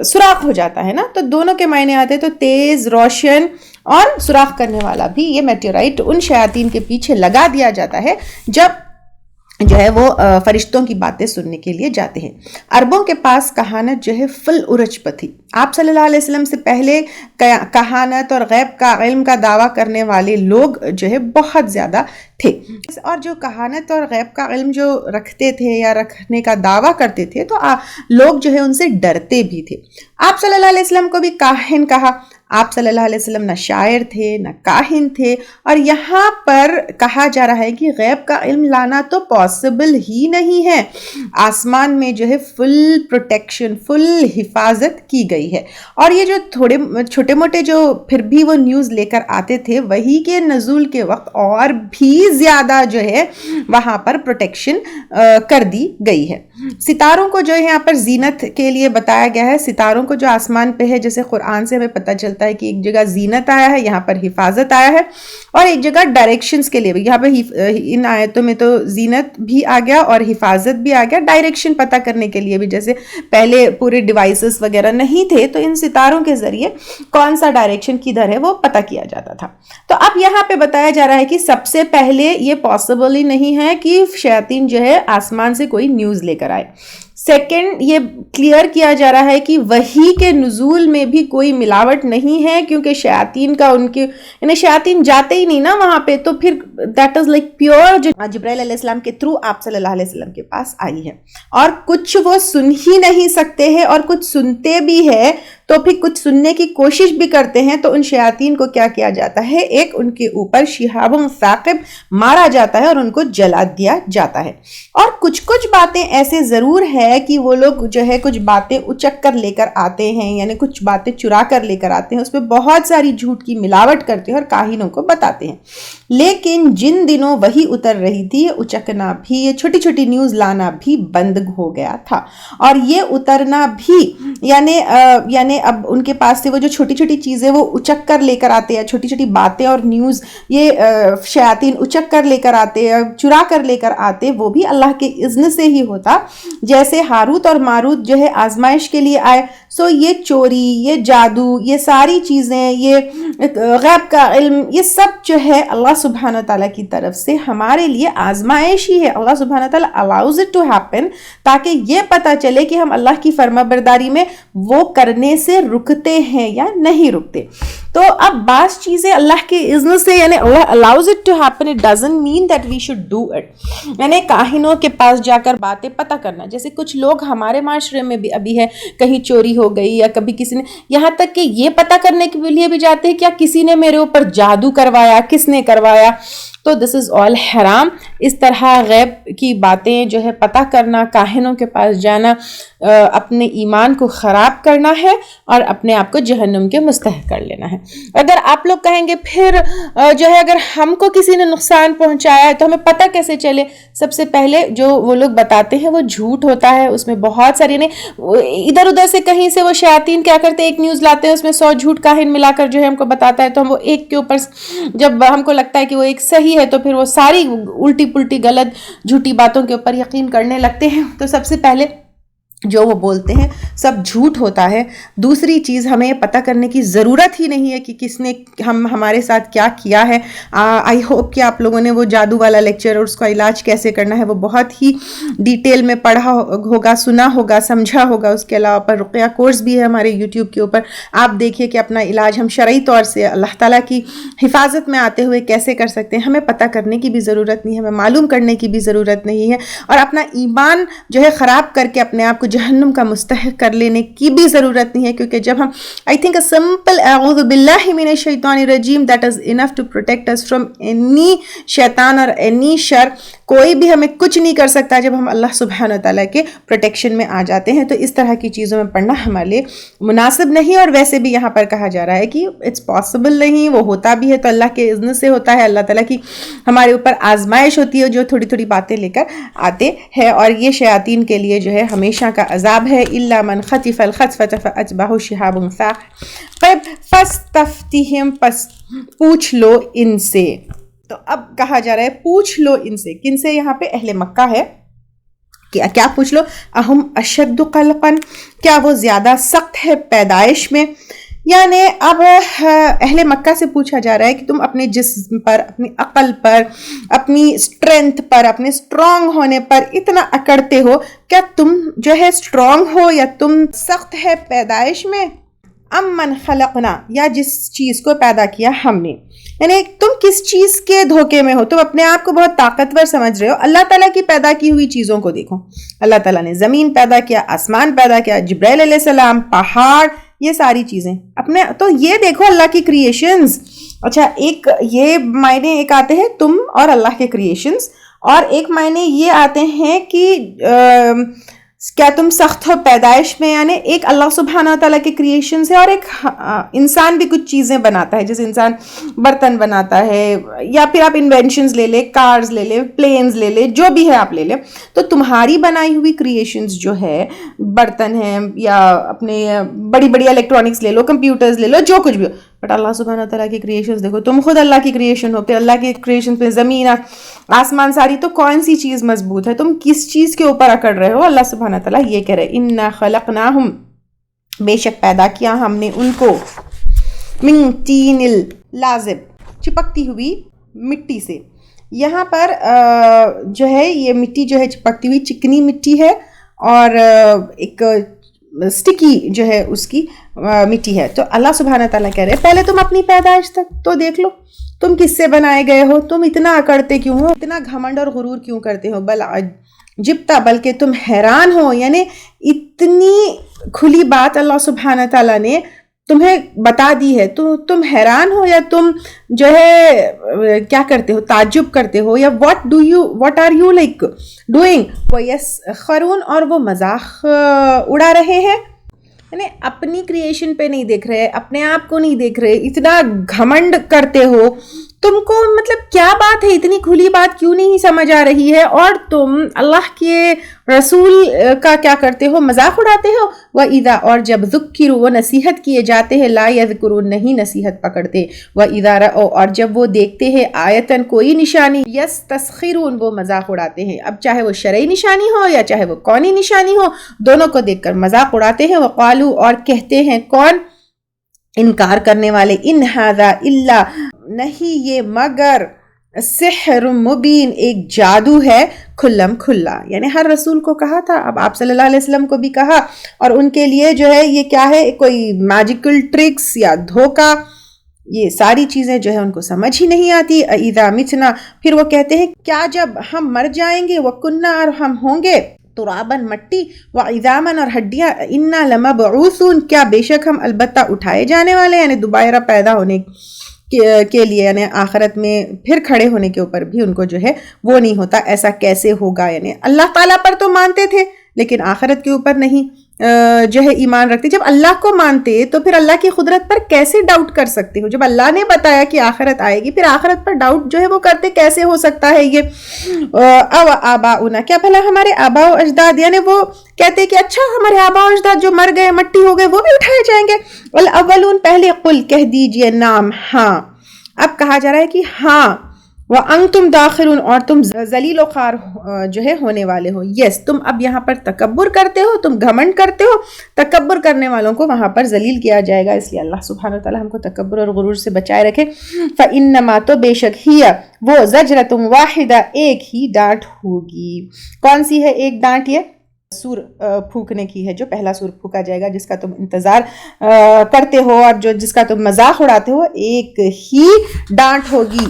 سوراخ ہو جاتا ہے نا. تو دونوں کے معنی آتے ہیں, تو تیز, روشن اور سوراخ کرنے والا بھی یہ میٹیورائٹ ان شیاطین کے پیچھے لگا دیا جاتا ہے جب جو ہے وہ فرشتوں کی باتیں سننے کے لیے جاتے ہیں. عربوں کے پاس کہانت جو ہے فل عرج پر تھی. آپ صلی اللہ علیہ وسلم سے پہلے کہانت اور غیب کا علم کا دعویٰ کرنے والے لوگ جو ہے بہت زیادہ تھے, اور جو کہانت اور غیب کا علم جو رکھتے تھے یا رکھنے کا دعویٰ کرتے تھے تو لوگ جو ہے ان سے ڈرتے بھی تھے. آپ صلی اللہ علیہ وسلم کو بھی کاہن کہا. آپ صلی اللہ علیہ وسلم نہ شاعر تھے نہ کاہن تھے, اور یہاں پر کہا جا رہا ہے کہ غیب کا علم لانا تو پاسبل ہی نہیں ہے. آسمان میں جو ہے فل پروٹیکشن, فل حفاظت کی گئی ہے, اور یہ جو تھوڑے چھوٹے موٹے جو پھر بھی وہ نیوز لے کر آتے تھے وہی کے نزول کے وقت اور بھی زیادہ جو ہے وہاں پر پروٹیکشن کر دی گئی ہے. ستاروں کو جو ہے یہاں پر زینت کے لیے بتایا گیا ہے. ستاروں کو جو آسمان پہ ہے, جیسے قرآن سے ہمیں پتہ چلتا ہے کہ ایک جگہ زینت آیا ہے, یہاں پر حفاظت آیا ہے, اور ایک جگہ ڈائریکشنز کے لیے بھی. یہاں پہ ان آیتوں میں تو زینت بھی آ گیا اور حفاظت بھی آ گیا, ڈائریکشن پتہ کرنے کے لیے بھی. جیسے پہلے پورے ڈیوائسز وغیرہ نہیں تھے تو ان ستاروں کے ذریعے کون سا ڈائریکشن کدھر ہے وہ پتہ کیا جاتا تھا. تو اب یہاں پہ بتایا جا رہا ہے کہ سب سے پہلے یہ پاسبل ہی نہیں ہے کہ شیاطین جو ہے آسمان سے کوئی نیوز لے کر آئے. سیکنڈ, یہ کلیئر کیا جا رہا ہے کہ وحی کے نزول میں بھی کوئی ملاوٹ نہیں ہے, کیونکہ شیاطین کا ان کے یعنی شیاطین جاتے ہی نہیں نا وہاں پہ, تو پھر دیٹ از لائک پیور جو جبرائیل علیہ السلام کے تھرو آپ صلی اللہ علیہ وسلم کے پاس آئی ہے. اور کچھ وہ سن ہی نہیں سکتے ہیں, اور کچھ سنتے بھی ہے تو پھر کچھ سننے کی کوشش بھی کرتے ہیں, تو ان شیاطین کو کیا کیا جاتا ہے, ایک ان کے اوپر شہاب ثاقب مارا جاتا ہے اور ان کو جلا دیا جاتا ہے. اور کچھ باتیں ایسے ضرور ہے کہ وہ لوگ جو ہے کچھ باتیں اچک کر لے کر آتے ہیں, یعنی کچھ باتیں چرا کر لے کر آتے ہیں, اس میں بہت ساری جھوٹ کی ملاوٹ کرتے ہیں اور کاہنوں کو بتاتے ہیں. لیکن جن دنوں وہی اتر رہی تھی, اچکنا بھی, یہ چھوٹی چھوٹی نیوز لانا بھی بند ہو گیا تھا. اور یہ اترنا بھی یعنی اب ان کے پاس سے وہ جو چھوٹی چھوٹی چیزیں وہ اچک کر لے کر آتے ہیں, چھوٹی چھوٹی باتیں اور نیوز یہ شیاطین اچک کر لے کر آتے ہیں, چرا کر لے کر آتے, وہ بھی اللہ کے اذن سے ہی ہوتا. جیسے ہاروت اور ماروت جو ہے آزمائش کے لیے آئے, سو یہ چوری, یہ جادو, یہ ساری چیزیں, یہ غیب کا علم, یہ سب جو ہے اللہ سبحانہ تعالیٰ کی طرف سے ہمارے لیے آزمائش ہی ہے. اللہ سبحانہ تعالیٰ allows it to happen تاکہ یہ پتہ چلے کہ ہم اللہ کی فرما برداری میں وہ کرنے سے رکتے ہیں یا نہیں رکتے. تو اب بعض چیزیں اللہ کے اذن سے, یعنی اللہ allows it to happen, it doesn't mean that we should do it. یعنی کاہنوں کے پاس جا کر باتیں پتہ کرنا, جیسے کچھ لوگ ہمارے معاشرے میں بھی ابھی ہے, کہیں چوری ہو گئی یا کبھی کسی نے, یہاں تک کہ یہ پتہ کرنے کے لیے بھی جاتے ہیں کیا کسی نے میرے اوپر جادو کروایا, کس نے کروایا. تو دس از آل حرام. اس طرح غیب کی باتیں جو ہے پتہ کرنا, کاہنوں کے پاس جانا, اپنے ایمان کو خراب کرنا ہے اور اپنے آپ کو جہنم کے مستحق کر لینا ہے. اگر آپ لوگ کہیں گے پھر جو ہے اگر ہم کو کسی نے نقصان پہنچایا ہے تو ہمیں پتہ کیسے چلے, سب سے پہلے جو وہ لوگ بتاتے ہیں وہ جھوٹ ہوتا ہے, اس میں بہت ساری ادھر ادھر سے کہیں سے وہ شیاطین کیا کرتے ہیں, ایک نیوز لاتے ہیں اس میں 100 جھوٹ کاہن ملا کر جو ہے ہم کو بتاتا ہے, تو ہم وہ ایک کے اوپر جب ہم کو لگتا ہے کہ وہ ایک صحیح ہے تو پھر وہ ساری الٹی پلٹی غلط جھوٹی باتوں کے اوپر یقین کرنے لگتے ہیں. تو سب سے پہلے جو وہ بولتے ہیں سب جھوٹ ہوتا ہے. دوسری چیز, ہمیں پتہ کرنے کی ضرورت ہی نہیں ہے کہ کس نے ہمارے ساتھ کیا کیا ہے. آئی ہوپ کہ آپ لوگوں نے وہ جادو والا لیکچر اور اس کا علاج کیسے کرنا ہے وہ بہت ہی ڈیٹیل میں پڑھا ہوگا, سنا ہوگا, سمجھا ہوگا. اس کے علاوہ پر رقیہ کورس بھی ہے ہمارے یوٹیوب کے اوپر, آپ دیکھیے کہ اپنا علاج ہم شرعی طور سے اللہ تعالیٰ کی حفاظت میں آتے ہوئے کیسے کر سکتے ہیں. ہمیں پتہ کرنے کی بھی ضرورت نہیں ہے, ہمیں معلوم کرنے کی بھی ضرورت نہیں ہے, اور اپنا ایمان جو ہے خراب کر کے اپنے آپ کو جہنم کا مستحق کر لینے کی بھی ضرورت نہیں ہے. کیونکہ جب ہم I think a simple اعوذ باللہ من الشیطان الرجیم that is enough to protect us from any شیطان اور any شر. کوئی بھی ہمیں کچھ نہیں کر سکتا جب ہم اللہ سبحانہ تعالیٰ کے پروٹیکشن میں آ جاتے ہیں. تو اس طرح کی چیزوں میں پڑھنا ہمارے لیے مناسب نہیں. اور ویسے بھی یہاں پر کہا جا رہا ہے کہ اٹس پاسبل نہیں, وہ ہوتا بھی ہے تو اللہ کے اذن سے ہوتا ہے. اللہ تعالیٰ کی ہمارے اوپر آزمائش ہوتی ہے جو تھوڑی تھوڑی باتیں لے کر آتے ہیں, اور یہ شیاطین کے لیے جو ہے ہمیشہ کا عذاب ہے. الا من خطف الخطفة فاتبعه شهاب ثاقب فاستفتهم, پس پوچھ لو ان سے. تو اب کہا جا رہا ہے پوچھ لو ان سے. کن سے؟ یہاں پہ اہل مکہ ہے. کیا پوچھ لو؟ اہم اشد خلقا, کیا وہ زیادہ سخت ہے پیدائش میں؟ یعنی اب اہل مکہ سے پوچھا جا رہا ہے کہ تم اپنے جسم پر, اپنی عقل پر, اپنی اسٹرینتھ پر, اپنے اسٹرانگ ہونے پر اتنا اکڑتے ہو, کیا تم جو ہے اسٹرانگ ہو یا تم سخت ہے پیدائش میں؟ ام من خلقنا, یا جس چیز کو پیدا کیا ہم نے. یعنی تم کس چیز کے دھوکے میں ہو؟ تم اپنے آپ کو بہت طاقتور سمجھ رہے ہو. اللہ تعالیٰ کی پیدا کی ہوئی چیزوں کو دیکھو. اللہ تعالیٰ نے زمین پیدا کیا, آسمان پیدا کیا, جبرائیل علیہ السلام, پہاڑ, یہ ساری چیزیں اپنے. تو یہ دیکھو اللہ کی کریشنز. اچھا, ایک یہ معنی ایک آتے ہیں تم اور اللہ کے کریشنز, اور ایک معنی یہ آتے ہیں کہ کیا تم سخت ہو پیدائش میں. یعنی ایک اللہ سبحانہ تعالیٰ کے کریشن سے, اور ایک انسان بھی کچھ چیزیں بناتا ہے. جیسے انسان برتن بناتا ہے, یا پھر آپ انوینشنز لے لیں, کارز لے لیں, پلینز لے لیں, جو بھی ہے آپ لے لیں. تو تمہاری بنائی ہوئی کریشنز جو ہے, برتن ہیں یا اپنے بڑی بڑی الیکٹرانکس لے لو, کمپیوٹرز لے لو, جو کچھ بھی ہو, بٹ اللہ سبحانہ تعالیٰ کی کریشنز دیکھو. تم خود اللہ کی کریشن ہو, پھر اللہ کی کریشن پہ زمین آسمان ساری, تو کون سی چیز مضبوط ہے؟ تم کس چیز کے اوپر اکڑ رہے ہو؟ اللہ سبحانہ تعالیٰ یہ کہہ رہے انا خلقناہم, بے شک پیدا کیا ہم نے ان کو, من طین لازب, چپکتی ہوئی مٹی سے. یہاں پر جو ہے یہ مٹی جو ہے چپکتی ہوئی چکنی مٹی ہے, اور ایک سٹکی جو ہے اس کی مٹی ہے. تو اللہ سبحانہ تعالیٰ کہہ رہے پہلے تم اپنی پیدائش تک تو دیکھ لو, تم کس سے بنائے گئے ہو, تم اتنا اکڑتے کیوں ہو, اتنا گھمنڈ اور غرور کیوں کرتے ہو. بل جبتا, بلکہ تم حیران ہو. یعنی اتنی کھلی بات اللہ سبحانہ تعالیٰ نے تمہیں بتا دی ہے, تو تم حیران ہو, یا تم جو ہے کیا کرتے ہو, تعجب کرتے ہو, یا what are you like doing. وَيَسْخَرُونَ, اور وہ مذاق اڑا رہے ہیں. یعنی اپنی کریشن پہ نہیں دیکھ رہے, اپنے آپ کو نہیں دیکھ رہے, اتنا گھمنڈ کرتے ہو. تم کو مطلب کیا بات ہے, اتنی کھلی بات کیوں نہیں سمجھ آ رہی ہے, اور تم اللہ کے رسول کا کیا کرتے ہو, مذاق اڑاتے ہو. وَإِذَا, اور جب ذُكِّرُوا, وہ نصیحت کیے جاتے ہیں, لَا يَذْكُرُونَ, نہیں نصیحت پکڑتے. وَإِذَا رَأَوْا, اور جب وہ دیکھتے ہیں, آیتاً, کوئی نشانی, يَسْتَسْخِرُونَ, وہ مذاق اڑاتے ہیں. اب چاہے وہ شرعی نشانی ہو یا چاہے وہ کونی نشانی ہو, دونوں کو دیکھ کر مذاق اڑاتے ہیں. وَقَالُوا, اور کہتے ہیں کون, انکار کرنے والے, ان ھذا الا, نہیں یہ مگر, سحر مبین, ایک جادو ہے کھلم کھلا. یعنی ہر رسول کو کہا تھا, اب آپ صلی اللہ علیہ وسلم کو بھی کہا, اور ان کے لیے جو ہے یہ کیا ہے, کوئی میجیکل ٹرکس یا دھوکہ, یہ ساری چیزیں جو ہے ان کو سمجھ ہی نہیں آتی. اذا متنا, پھر وہ کہتے ہیں کیا جب ہم مر جائیں گے, وکننا, اور ہم ہوں گے, ترابن, مٹی, وعظامن, اور ہڈیاں, انا لمبعوثون, کیا بے شک ہم البتہ اٹھائے جانے والے, یعنی دوبارہ پیدا ہونے کے لیے, یعنی آخرت میں پھر کھڑے ہونے کے اوپر بھی ان کو جو ہے وہ نہیں ہوتا. ایسا کیسے ہوگا؟ یعنی اللہ تعالیٰ پر تو مانتے تھے لیکن آخرت کے اوپر نہیں جو ہے ایمان رکھتے. جب اللہ کو مانتے تو پھر اللہ کی قدرت پر کیسے ڈاؤٹ کر سکتے ہو؟ جب اللہ نے بتایا کہ آخرت آئے گی, پھر آخرت پر ڈاؤٹ جو ہے وہ کرتے کیسے ہو سکتا ہے یہ؟ او آباؤنا, کیا بھلا ہمارے آبا و اجداد, یعنی وہ کہتے کہ اچھا ہمارے آبا و اجداد جو مر گئے, مٹی ہو گئے, وہ بھی اٹھائے جائیں گے. الاولون, پہلے, قل, کہہ دیجئے, نام, ہاں. اب کہا جا رہا ہے کہ ہاں, وَأَنْتُمْ دَاخِرُونَ, اور تم ذلیل و خوار جو ہے ہونے والے ہو. یس, تم اب یہاں پر تکبر کرتے ہو, تم گھمنڈ کرتے ہو. تکبر کرنے والوں کو وہاں پر ذلیل کیا جائے گا. اس لیے اللہ سبحانہ وتعالی ہم کو تکبر اور غرور سے بچائے رکھے. فَإِنَّمَا, تو بے شک, ہی وہ, زجرۃ واحدہ, ایک ہی ڈانٹ ہوگی. کون سی ہے ایک ڈانٹ؟ یہ سور پھونکنے کی ہے, جو پہلا سور پھونکا جائے گا, جس کا تم انتظار کرتے ہو اور جس کا تم مذاق اڑاتے ہو, ایک ہی ڈانٹ ہوگی.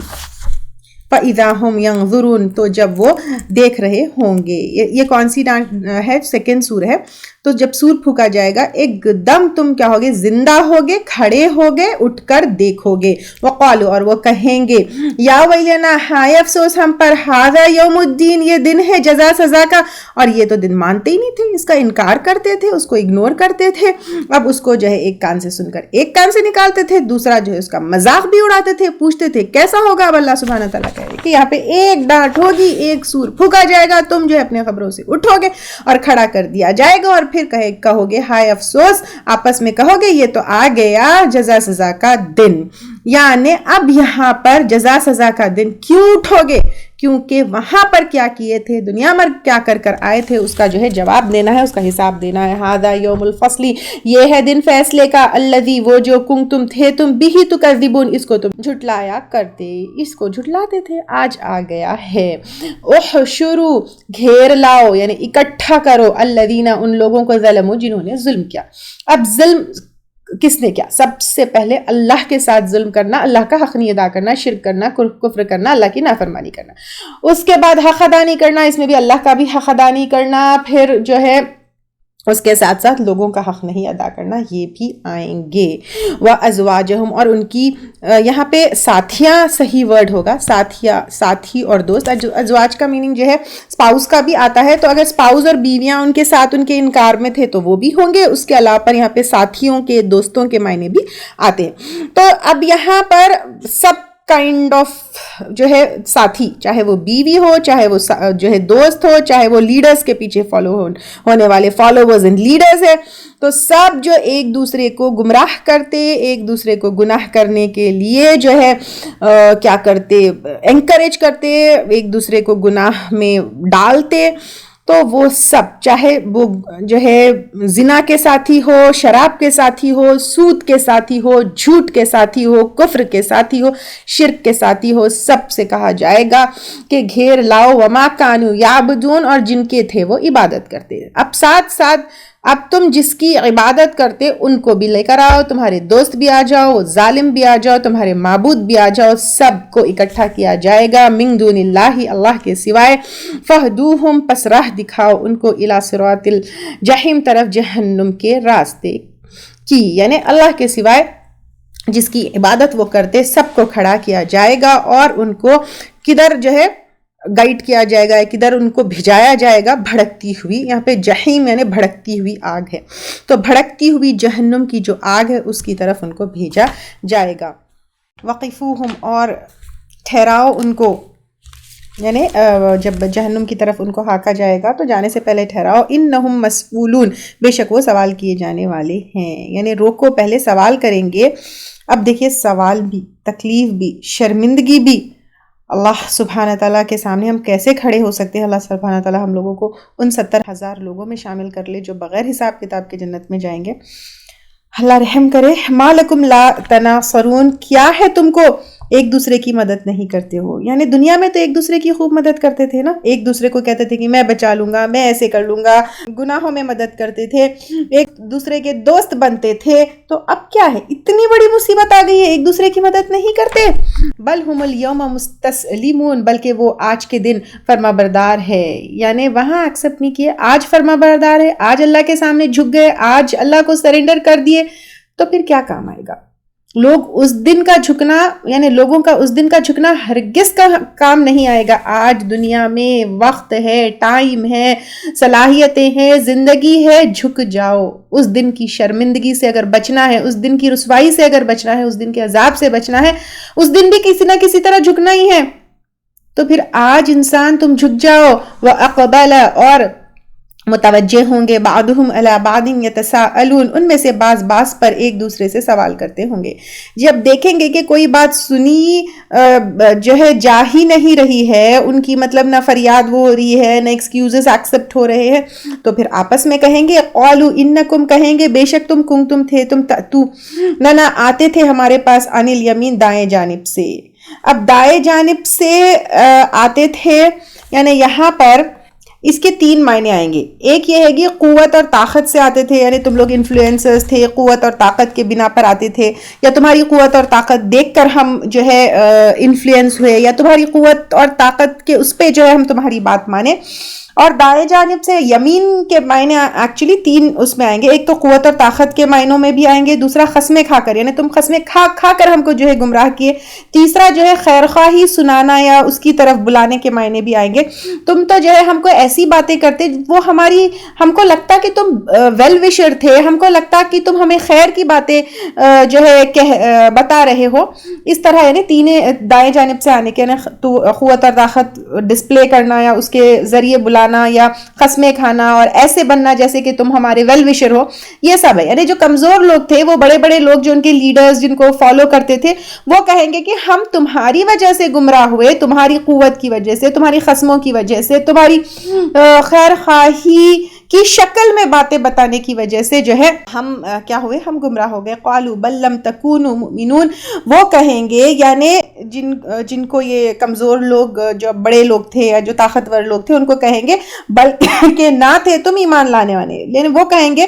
فَإِذَا هُمْ يَنظُرُونَ, تو جب وہ دیکھ رہے ہوں گے. یہ کون سی ڈانٹ ہے؟ سیکنڈ سور ہے. تو جب سور پھونکا جائے گا ایک دم تم کیا ہوگے؟ زندہ ہوگے، کھڑے ہوگے، اٹھ کر دیکھو گے. وقالوا اور وہ کہیں گے یا ویلنا ہائے افسوس ہم پر، ھذا یوم الدین یہ دن ہے جزا سزا کا. اور یہ تو دن مانتے ہی نہیں تھے، اس کا انکار کرتے تھے، اس کو اگنور کرتے تھے. اب اس کو جو ہے ایک کان سے سن کر ایک کان سے نکالتے تھے، دوسرا جو ہے اس کا مذاق بھی اڑاتے تھے، پوچھتے تھے کیسا ہوگا. اب اللہ سبحانہ تعالیٰ کہہ رہے کہ یہاں پہ ایک ڈانٹ ہوگی، ایک سور پھونکا جائے گا، تم جو ہے اپنے خبروں سے اٹھو گے اور کھڑا کر دیا جائے گا، اور پھر کہو گے ہائے افسوس، آپس میں کہو گے یہ تو آ گیا جزا سزا کا دن. یعنی اب یہاں پر جزا سزا کا دن کیوں اٹھو گے؟ کیونکہ وہاں پر کیا کیے تھے، دنیا میں کیا کر کر آئے تھے، اس کا جو ہے جواب دینا ہے، اس کا حساب دینا ہے. ھذا یوم الفصل یہ ہے دن فیصلے کا، الذی وہ جو کنتم تھے تم بہ تکذبون اس کو تم جھٹلایا کرتے، اس کو جھٹلاتے تھے، آج آ گیا ہے. احشروا گھیر لاؤ یعنی اکٹھا کرو، الذین ان لوگوں کو ظلموا جنہوں نے ظلم کیا. اب ظلم کس نے کیا؟ سب سے پہلے اللہ کے ساتھ ظلم کرنا، اللہ کا حق نہیں ادا کرنا، شرک کرنا، کفر کرنا، اللہ کی نافرمانی کرنا. اس کے بعد حق ادا نہیں کرنا، اس میں بھی اللہ کا بھی حق ادا نہیں کرنا، پھر جو ہے اس کے ساتھ ساتھ لوگوں کا حق نہیں ادا کرنا، یہ بھی آئیں گے. وَأَزْوَاجَهُمْ اور ان کی یہاں پہ ساتھیاں صحیح ورڈ ہوگا، ساتھی اور دوست. ازواج کا میننگ جو ہے سپاؤس کا بھی آتا ہے، تو اگر سپاؤس اور بیویاں ان کے ساتھ ان کے انکار میں تھے تو وہ بھی ہوں گے. اس کے علاوہ پر یہاں پہ ساتھیوں کے، دوستوں کے معنی بھی آتے ہیں. تو اب یہاں پر سب کائنڈ آف جو ہے ساتھی، چاہے وہ بیوی ہو، چاہے وہ جو ہے دوست ہو، چاہے وہ لیڈرز کے پیچھے فالو ہونے والے فالوورز اینڈ لیڈرز ہیں، تو سب جو ایک دوسرے کو گمراہ کرتے، ایک دوسرے کو گناہ کرنے کے لیے جو ہے کیا کرتے، انکریج کرتے، ایک دوسرے کو گناہ میں ڈالتے. تو وہ سب چاہے وہ جو ہے زنا کے ساتھی ہو، شراب کے ساتھی ہو، سود کے ساتھی ہو، جھوٹ کے ساتھی ہو، کفر کے ساتھی ہو، شرک کے ساتھی ہو، سب سے کہا جائے گا کہ گھیر لاؤ. وما کانوا یعبدون اور جن کے تھے وہ عبادت کرتے. اب ساتھ ساتھ اب تم جس کی عبادت کرتے ان کو بھی لے کر آؤ، تمہارے دوست بھی آ جاؤ، ظالم بھی آ جاؤ، تمہارے معبود بھی آ جاؤ، سب کو اکٹھا کیا جائے گا من دون اللہ اللہ کے سوائے. فہدوہم پس راہ دکھاؤ ان کو الی صراط الجحیم طرف جہنم کے راستے کی، یعنی اللہ کے سوائے جس کی عبادت وہ کرتے سب کو کھڑا کیا جائے گا اور ان کو کدھر جو ہے گائیڈ کیا جائے گا، کدھر ان کو بھجایا جائے گا، بھڑکتی ہوئی. یہاں پہ جہیم یعنی بھڑکتی ہوئی آگ ہے، تو بھڑکتی ہوئی جہنم کی جو آگ ہے اس کی طرف ان کو بھیجا جائے گا. وقفوہم اور ٹھہراؤ ان کو، یعنی جب جہنم کی طرف ان کو ہاکا جائے گا تو جانے سے پہلے ٹھہراؤ. انہم مسئولون بے شک وہ سوال کیے جانے والے ہیں، یعنی روکو، پہلے سوال کریں گے. اب دیکھیے سوال بھی، تکلیف بھی، شرمندگی بھی، اللہ سبحانہ تعالیٰ کے سامنے ہم کیسے کھڑے ہو سکتے ہیں. اللہ سبحانہ تعالیٰ ہم لوگوں کو ان 70,000 لوگوں میں شامل کر لے جو بغیر حساب کتاب کے جنت میں جائیں گے. اللہ رحم کرے. ما لکم لا تناصرون کیا ہے تم کو ایک دوسرے کی مدد نہیں کرتے ہو. یعنی دنیا میں تو ایک دوسرے کی خوب مدد کرتے تھے نا، ایک دوسرے کو کہتے تھے کہ میں بچا لوں گا، میں ایسے کر لوں گا، گناہوں میں مدد کرتے تھے، ایک دوسرے کے دوست بنتے تھے. تو اب کیا ہے، اتنی بڑی مصیبت آ گئی ہے، ایک دوسرے کی مدد نہیں کرتے. بل ہم الیوم مستسلمون بلکہ وہ آج کے دن فرما بردار ہے، یعنی وہاں ایکسپٹ نہیں کیے، آج فرما بردار ہے، آج اللہ کے سامنے جھک گئے، آج اللہ کو سرنڈر کر دیے. تو پھر کیا کام آئے گا؟ لوگ اس دن کا جھکنا، یعنی لوگوں کا اس دن کا جھکنا ہرگز کا کام نہیں آئے گا. آج دنیا میں وقت ہے، ٹائم ہے، صلاحیتیں ہیں، زندگی ہے، جھک جاؤ. اس دن کی شرمندگی سے اگر بچنا ہے، اس دن کی رسوائی سے اگر بچنا ہے، اس دن کے عذاب سے بچنا ہے، اس دن بھی کسی نہ کسی طرح جھکنا ہی ہے. تو پھر آج انسان تم جھک جاؤ. وَأَقْبَلَ اور متوجہ ہوں گے، بعضهم علی بعض یتساءلون ان میں سے بعض پر ایک دوسرے سے سوال کرتے ہوں گے. جب دیکھیں گے کہ کوئی بات سنی جو ہے جا ہی نہیں رہی ہے، ان کی مطلب نہ فریاد وہ ہو رہی ہے، نہ ایکسکیوزز ایکسپٹ ہو رہے ہیں، تو پھر آپس میں کہیں گے قالوا انکم کہیں گے بے شک تم کنتم تھے، تم نہ آتے تھے ہمارے پاس عن الیمین دائیں جانب سے. اب دائیں جانب سے آتے تھے، یعنی یہاں پر اس کے 3 معنی آئیں گے. ایک یہ ہے کہ قوت اور طاقت سے آتے تھے, یعنی تم لوگ انفلوئنسرز تھے, قوت اور طاقت کے بنا پر آتے تھے, یا تمہاری قوت اور طاقت دیکھ کر ہم جو ہے انفلوئنس ہوئے, یا تمہاری قوت اور طاقت کے اس پہ جو ہے ہم تمہاری بات مانیں. اور دائیں جانب سے یمین کے معنی ایکچولی 3 اس میں آئیں گے. ایک تو قوت اور طاقت کے معنوں میں بھی آئیں گے, دوسرا خصمیں کھا کر, یعنی تم خصمیں کھا کر ہم کو جو ہے گمراہ کیے, تیسرا جو ہے خیر خواہی سنانا یا اس کی طرف بلانے کے معنی بھی آئیں گے. تم تو جو ہے ہم کو ایسی باتیں کرتے, وہ ہم کو لگتا کہ تم ویل وشر تھے, ہم کو لگتا کہ تم ہمیں خیر کی باتیں جو ہے بتا رہے ہو. اس طرح یعنی 3 دائیں جانب سے آنے کے, یعنی قوت اور طاقت ڈسپلے کرنا یا اس کے ذریعے بلانا یا خصمیں کھانا اور ایسے بننا جیسے کہ تم ہمارے ویل وشر ہو, یہ سب ہے. یعنی جو کمزور لوگ تھے, وہ بڑے بڑے لوگ جو ان کے لیڈرز جن کو فالو کرتے تھے, وہ کہیں گے کہ ہم تمہاری وجہ سے گمراہ ہوئے, تمہاری قوت کی وجہ سے, تمہاری خصموں کی وجہ سے, تمہاری خیر خواہی کی شکل میں باتیں بتانے کی وجہ سے جو ہے ہم کیا ہوئے, ہم گمراہ ہو گئے. قالوا بل لم تکونوا مؤمنون, وہ کہیں گے یعنی جن کو یہ کمزور لوگ, جو بڑے لوگ تھے یا جو طاقتور لوگ تھے, ان کو کہیں گے بلکہ نہ تھے تم ایمان لانے والے. لیکن وہ کہیں گے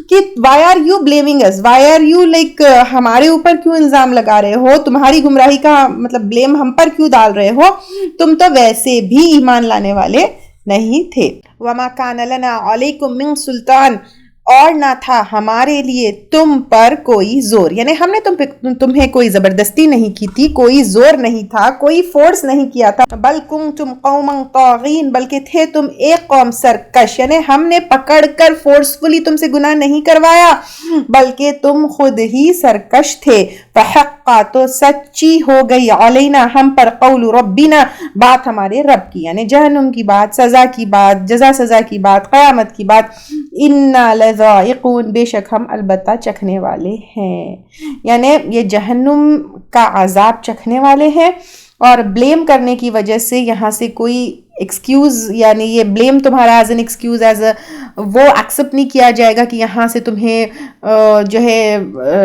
کہ why are you blaming us, why are you like ہمارے اوپر کیوں الزام لگا رہے ہو, تمہاری گمراہی کا مطلب بلیم ہم پر کیوں ڈال رہے ہو, تم تو ویسے بھی ایمان لانے والے نہیں تھے. وما کان لنا علیکم من سلطان, اور نہ تھا ہمارے لیے تم پر کوئی زور, یعنی ہم نے تمہیں کوئی زبردستی نہیں کی تھی, کوئی زور نہیں تھا, کوئی فورس نہیں کیا تھا. بل کنتم قوما طاغین, بلکہ تھے تم ایک قوم سرکش, یعنی ہم نے پکڑ کر فورسفلی تم سے گناہ نہیں کروایا, بلکہ تم خود ہی سرکش تھے. فحقا, تو سچی ہو گئی, علینا ہم پر, قول ربنا, بات ہمارے رب کی, یعنی جہنم کی بات, سزا کی بات, جزا سزا کی بات, قیامت کی بات. انا لذائقون, بے شک ہم البتہ چکھنے والے ہیں, یعنی یہ جہنم کا عذاب چکھنے والے ہیں. اور بلیم کرنے کی وجہ سے یہاں سے کوئی ایکسکیوز, یعنی یہ بلیم تمہارا ایز این ایکسکیوز, وہ ایکسپٹ نہیں کیا جائے گا کہ یہاں سے تمہیں جو ہے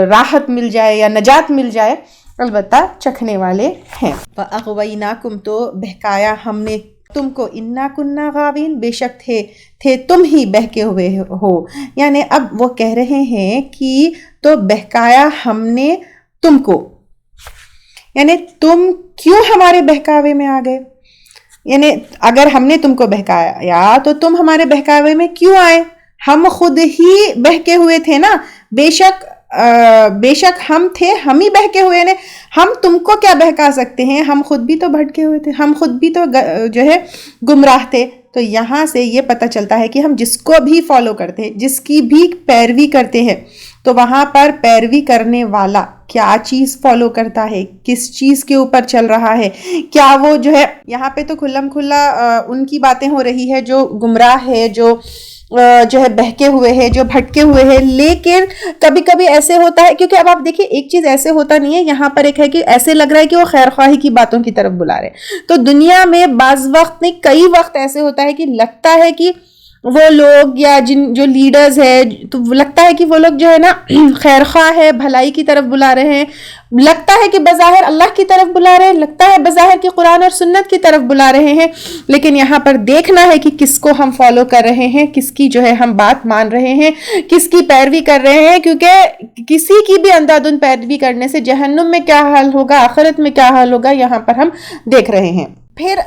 راحت مل جائے یا نجات مل جائے, البتہ چکھنے والے ہیں. فَأَغْوَيْنَاكُمْ, تو بہکایا ہم نے تم کو, انا کننا غاوین, بے شک تھے تم ہی بہکے ہوئے ہو. یعنی اب وہ کہہ رہے ہیں کہ تو بہکایا ہم نے تم کو, یعنی تم کیوں ہمارے بہکاوے میں آ گئے, یعنی اگر ہم نے تم کو بہکایا تو تم ہمارے بہکاوے میں کیوں آئے, ہم خود ہی بہکے ہوئے تھے نا. بے شک ہم تھے, ہم ہی بہکے ہوئے, نے ہم تم کو کیا بہکا سکتے ہیں, ہم خود بھی تو بھٹکے ہوئے تھے, ہم خود بھی تو جو ہے گمراہ تھے. تو یہاں سے یہ پتہ چلتا ہے کہ ہم جس کو بھی فالو کرتے ہیں, جس کی بھی پیروی کرتے ہیں, تو وہاں پر پیروی کرنے والا کیا چیز فالو کرتا ہے, کس چیز کے اوپر چل رہا ہے, کیا وہ جو ہے, یہاں پہ تو کھلم کھلا ان کی باتیں ہو رہی ہے جو گمراہ ہے, جو ہے بہکے ہوئے ہیں, جو بھٹکے ہوئے ہیں. لیکن کبھی کبھی ایسے ہوتا ہے, کیونکہ اب آپ دیکھیں ایک چیز ایسے ہوتا نہیں ہے, یہاں پر ایک ہے کہ ایسے لگ رہا ہے کہ وہ خیر خواہی کی باتوں کی طرف بلا رہے, تو دنیا میں بعض وقت نہیں, کئی وقت ایسے ہوتا ہے کہ لگتا ہے کہ وہ لوگ یا جو لیڈرز ہے, تو لگتا ہے کہ وہ لوگ جو ہے نا خیر خواہ ہے, بھلائی کی طرف بلا رہے ہیں, لگتا ہے کہ بظاہر اللہ کی طرف بلا رہے ہیں, لگتا ہے بظاہر کہ قرآن اور سنت کی طرف بلا رہے ہیں. لیکن یہاں پر دیکھنا ہے کہ کس کو ہم فالو کر رہے ہیں, کس کی جو ہے ہم بات مان رہے ہیں, کس کی پیروی کر رہے ہیں. کیونکہ کسی کی بھی اندھادھند پیروی کرنے سے جہنم میں کیا حال ہوگا, آخرت میں کیا حال ہوگا, یہاں پر ہم دیکھ رہے ہیں. پھر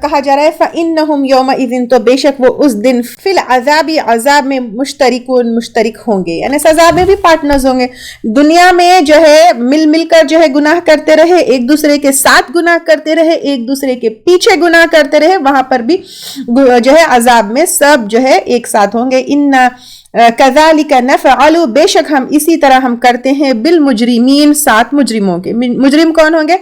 کہا جا رہا ہے فَإِنَّهُمْ يَوْمَئِذٍ, تو بے شک وہ اس دن فِي الْعَذَابِ, عذاب میں مشترک ہوں گے, یعنی سزا میں بھی پارٹنرز ہوں گے. دنیا میں جو ہے مل کر جو ہے گناہ کرتے رہے, ایک دوسرے کے ساتھ گناہ کرتے رہے, ایک دوسرے کے پیچھے گناہ کرتے رہے, وہاں پر بھی جو ہے عذاب میں سب جو ہے ایک ساتھ ہوں گے. اِنَّا کذالک نفعل, بے شک ہم اسی طرح ہم کرتے ہیں بالمجرمین, سات مجرموں کے. مجرم کون ہوں گے؟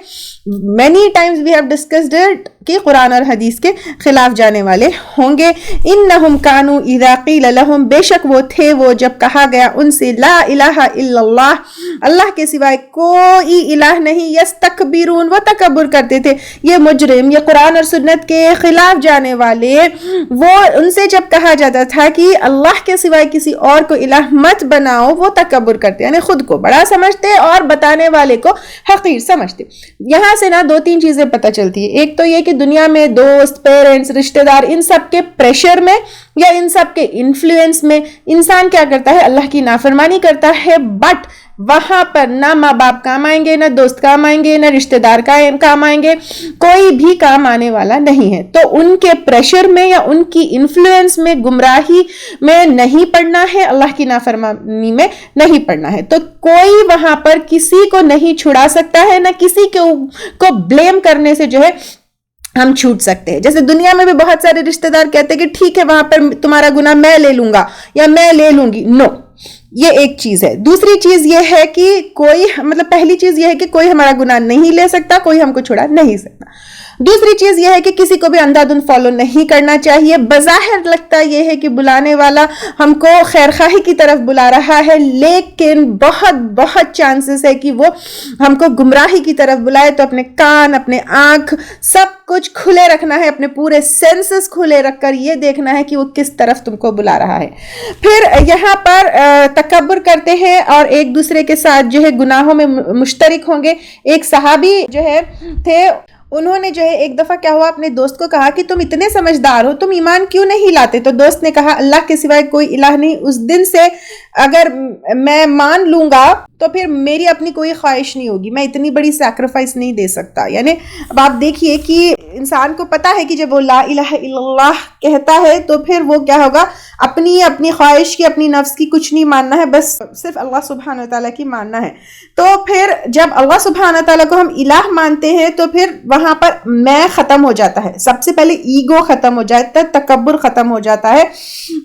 many times we have discussed it کہ قرآن اور حدیث کے خلاف جانے والے ہوں گے. انہم کانوا اذا قیل لہم, بے شک وہ تھے وہ جب کہا گیا ان سے لا الہ الا اللہ, اللہ کے سوائے کوئی الہ نہیں, یستکبرون, وہ تکبر کرتے تھے. یہ مجرم, یہ قرآن اور سنت کے خلاف جانے والے, وہ ان سے جب کہا جاتا تھا کہ اللہ کے سوائے کسی اور کو الہ مت بناؤ, وہ تکبر کرتے, یعنی خود کو بڑا سمجھتے اور بتانے والے کو حقیر سمجھتے. یہاں سے نا 2-3 چیزیں پتہ چلتی ہے. ایک تو یہ کہ دنیا میں دوست, پیرنٹس, رشتہ دار, ان سب کے پریشر میں یا ان سب کے انفلوئنس میں انسان کیا کرتا ہے, اللہ کی نافرمانی کرتا ہے. بٹ وہاں پر نہ ماں باپ کام آئیں گے, نہ دوست کام آئیں گے, نہ رشتہ دار کام آئیں گے, کوئی بھی کام آنے والا نہیں ہے. تو ان کے پریشر میں یا ان کی انفلوئنس میں, گمراہی میں نہیں پڑنا ہے, اللہ کی نافرمانی میں نہیں پڑنا ہے. تو کوئی وہاں پر کسی کو نہیں چھڑا سکتا ہے, نہ کسی کو بلیم کرنے سے جو ہے ہم چھوٹ سکتے ہیں. جیسے دنیا میں بھی بہت سارے رشتہ دار کہتے ہیں کہ ٹھیک ہے وہاں پر تمہارا گناہ میں لے لوں گا یا میں لے لوں گی. نو, یہ ایک چیز ہے. دوسری چیز یہ ہے کہ کوئی, مطلب پہلی چیز یہ ہے کہ کوئی ہمارا گناہ نہیں لے سکتا, کوئی ہم کو چھڑا نہیں سکتا. دوسری چیز یہ ہے کہ کسی کو بھی اندھا دھند فالو نہیں کرنا چاہیے. بظاہر لگتا یہ ہے کہ بلانے والا ہم کو خیر خواہی کی طرف بلا رہا ہے, لیکن بہت چانسز ہے کہ وہ ہم کو گمراہی کی طرف بلائے. تو اپنے کان, اپنے آنکھ, سب کچھ کھلے رکھنا ہے, اپنے پورے سینسز کھلے رکھ کر یہ دیکھنا ہے کہ وہ کس طرف تم کو بلا رہا ہے. پھر یہاں پر تکبر کرتے ہیں اور ایک دوسرے کے ساتھ جو ہے گناہوں میں مشترک ہوں گے. ایک صحابی جو ہے تھے, انہوں نے جو ہے ایک دفعہ کیا ہوا, اپنے دوست کو کہا کہ تم اتنے سمجھدار ہو, تم ایمان کیوں نہیں لاتے؟ تو دوست نے کہا اللہ کے سوائے کوئی الہ نہیں, اس دن سے اگر میں مان لوں گا تو پھر میری اپنی کوئی خواہش نہیں ہوگی, میں اتنی بڑی سیکریفائس نہیں دے سکتا. یعنی اب آپ دیکھیے کہ انسان کو پتا ہے کہ جب وہ لا الہ الا اللہ کہتا ہے تو پھر وہ کیا ہوگا, اپنی خواہش کی, اپنی نفس کی کچھ نہیں ماننا ہے, بس صرف اللہ سبحانہ وتعالیٰ کی ماننا ہے. تو پھر جب اللہ سبحانہ وتعالیٰ کو ہم الہ مانتے ہیں تو پھر وہاں پر میں ختم ہو جاتا ہے. سب سے پہلے ایگو ختم ہو جاتا ہے, تکبر ختم ہو جاتا ہے.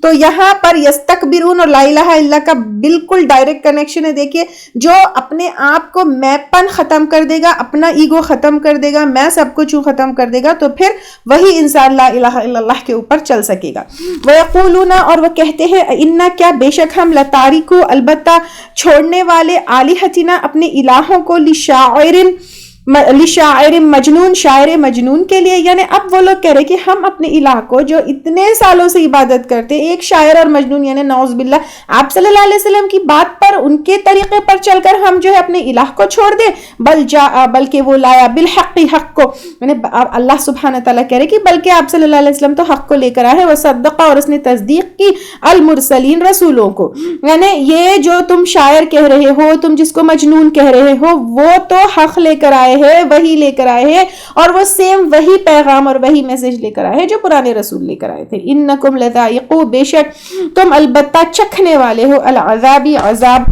تو یہاں پر یستکبرون اور لا الہ الا کا بالکل ڈائریکٹ کنیکشن ہے. دیکھیے, جو اپنے آپ کو میں پن ختم کر دے گا, اپنا ایگو ختم کر دے گا, میں سب کچھ ختم کر دے گا, تو پھر وہی انسان لا الہ الا اللہ کے اوپر چل سکے گا. وَيَقُولُونَ, اور وہ کہتے ہیں, اِنَّا, کیا بے شک ہم, لَتَارِكُ, البتہ چھوڑنے والے, آلِهَتِنَا, اپنے الہوں کو, لشاعر مجنون, شاعر مجنون کے لیے. یعنی اب وہ لوگ کہہ رہے کہ ہم اپنے الہ کو جو اتنے سالوں سے عبادت کرتے, ایک شاعر اور مجنون, یعنی نعوذ باللہ, آپ صلی اللہ علیہ وسلم کی بات پر, ان کے طریقے پر چل کر ہم جو ہے اپنے الہ کو چھوڑ دیں. بلکہ وہ لایا بالحق, حق کو, یعنی اللہ سبحانہ تعالیٰ کہہ رہے کہ بلکہ آپ صلی اللہ علیہ وسلم تو حق کو لے کر آئے, وصدق, اور اس نے تصدیق کی, المرسلین, رسولوں کو. یعنی یہ جو تم شاعر کہہ رہے ہو, تم جس کو مجنون کہہ رہے ہو, وہ تو حق لے کر آئے ہے, وہی لے کر آئے ہیں, اور وہ سیم وہی پیغام اور وہی میسج لے کر آئے ہیں جو پرانے رسول لے کر آئے تھے. انکم لذائقو, بے شک تم البتہ چکھنے والے ہو, العذابی, عذاب,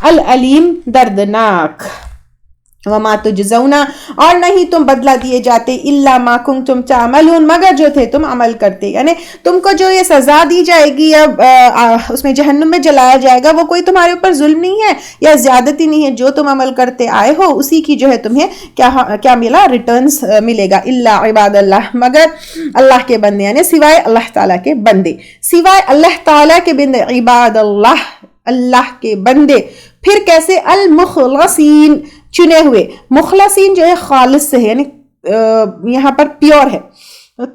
العلیم, دردناک. وما تجزون, اور نہیں تم بدلہ دیے جاتے, الا ما کنتم تعملون, مگر جو تھے تم عمل کرتے. یعنی تم کو جو یہ سزا دی جائے گی یا اس میں جہنم میں جلایا جائے گا, وہ کوئی تمہارے اوپر ظلم نہیں ہے یا زیادتی نہیں ہے, جو تم عمل کرتے آئے ہو اسی کی جو ہے تمہیں کیا ملا, ریٹرنز ملے گا. الا عباد اللہ, مگر اللہ کے بندے, یعنی سوائے اللہ تعالیٰ کے بندے, سوائے اللہ تعالیٰ کے بندے, عباد اللہ, اللہ کے بندے. پھر کیسے, المخلصین, چنے ہوئے. مخلصین جو ہے خالص سے ہے, یعنی یہاں پر پیور ہے.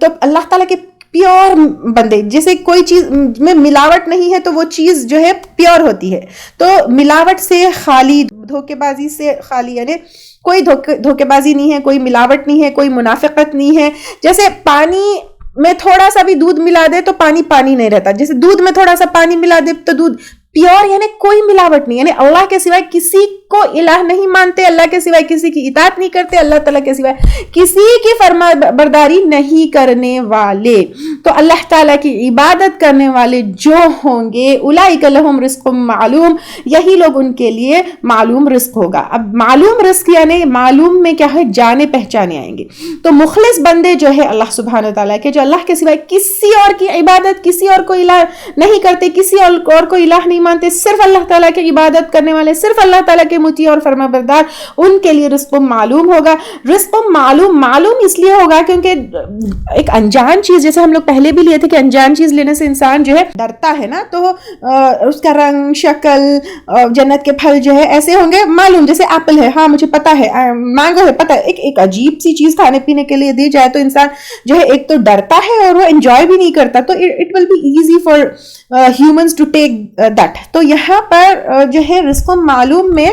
تو اللہ تعالیٰ کے پیور بندے, جیسے کوئی چیز میں ملاوٹ نہیں ہے تو وہ چیز جو ہے پیور ہوتی ہے. تو ملاوٹ سے خالی, دھوکے بازی سے خالی, یعنی کوئی دھوکے بازی نہیں ہے, کوئی ملاوٹ نہیں ہے, کوئی منافقت نہیں ہے. جیسے پانی میں تھوڑا سا بھی دودھ ملا دے تو پانی نہیں رہتا, جیسے دودھ میں تھوڑا سا پانی ملا دے تو دودھ پیور, یعنی کوئی ملاوٹ نہیں. یعنی اللہ کے سوائے کسی کو الہ نہیں مانتے, اللہ کے سوائے کسی کی اطاعت نہیں کرتے, اللہ تعالیٰ کے سوائے کسی کی فرما برداری نہیں کرنے والے. تو اللہ تعالیٰ کی عبادت کرنے والے جو ہوں گے, اولئک لہم رزق معلوم, یہی لوگ, ان کے لیے معلوم رزق ہوگا. اب معلوم رزق یعنی معلوم میں کیا ہے, جانے پہچانے آئیں گے. تو مخلص بندے جو ہے اللہ سبحانہ تعالیٰ کے, جو اللہ کے سوائے کسی اور کی عبادت, کسی اور کو الہ نہیں کرتے, کسی اور کو الہ نہیں مانتے, صرف اللہ تعالیٰ کی عبادت کرنے والے, صرف اللہ تعالیٰ کے مطیع اور فرما بردار, ان کے لیے رزق معلوم ہوگا. رزق معلوم اس لیے ہوگا کیونکہ ایک انجان چیز, جیسے ہم لوگ پہلے بھی لیے تھے کہ انجان چیز لینے سے انسان جو ہے ڈرتا ہے نا, تو اس کا رنگ, شکل, جنت کے پھل جو ہے ایسے ہوں گے معلوم. جیسے ایپل ہے, ہاں مجھے پتا ہے, مینگو ہے, پتا ہے. ایک عجیب سی چیز کھانے پینے کے لیے دی جائے تو انسان جو ہے ایک تو ڈرتا ہے اور وہ انجوائے بھی نہیں کرتا. تو it will be easy for humans to take that. تو یہاں پر جو ہے رزق معلوم میں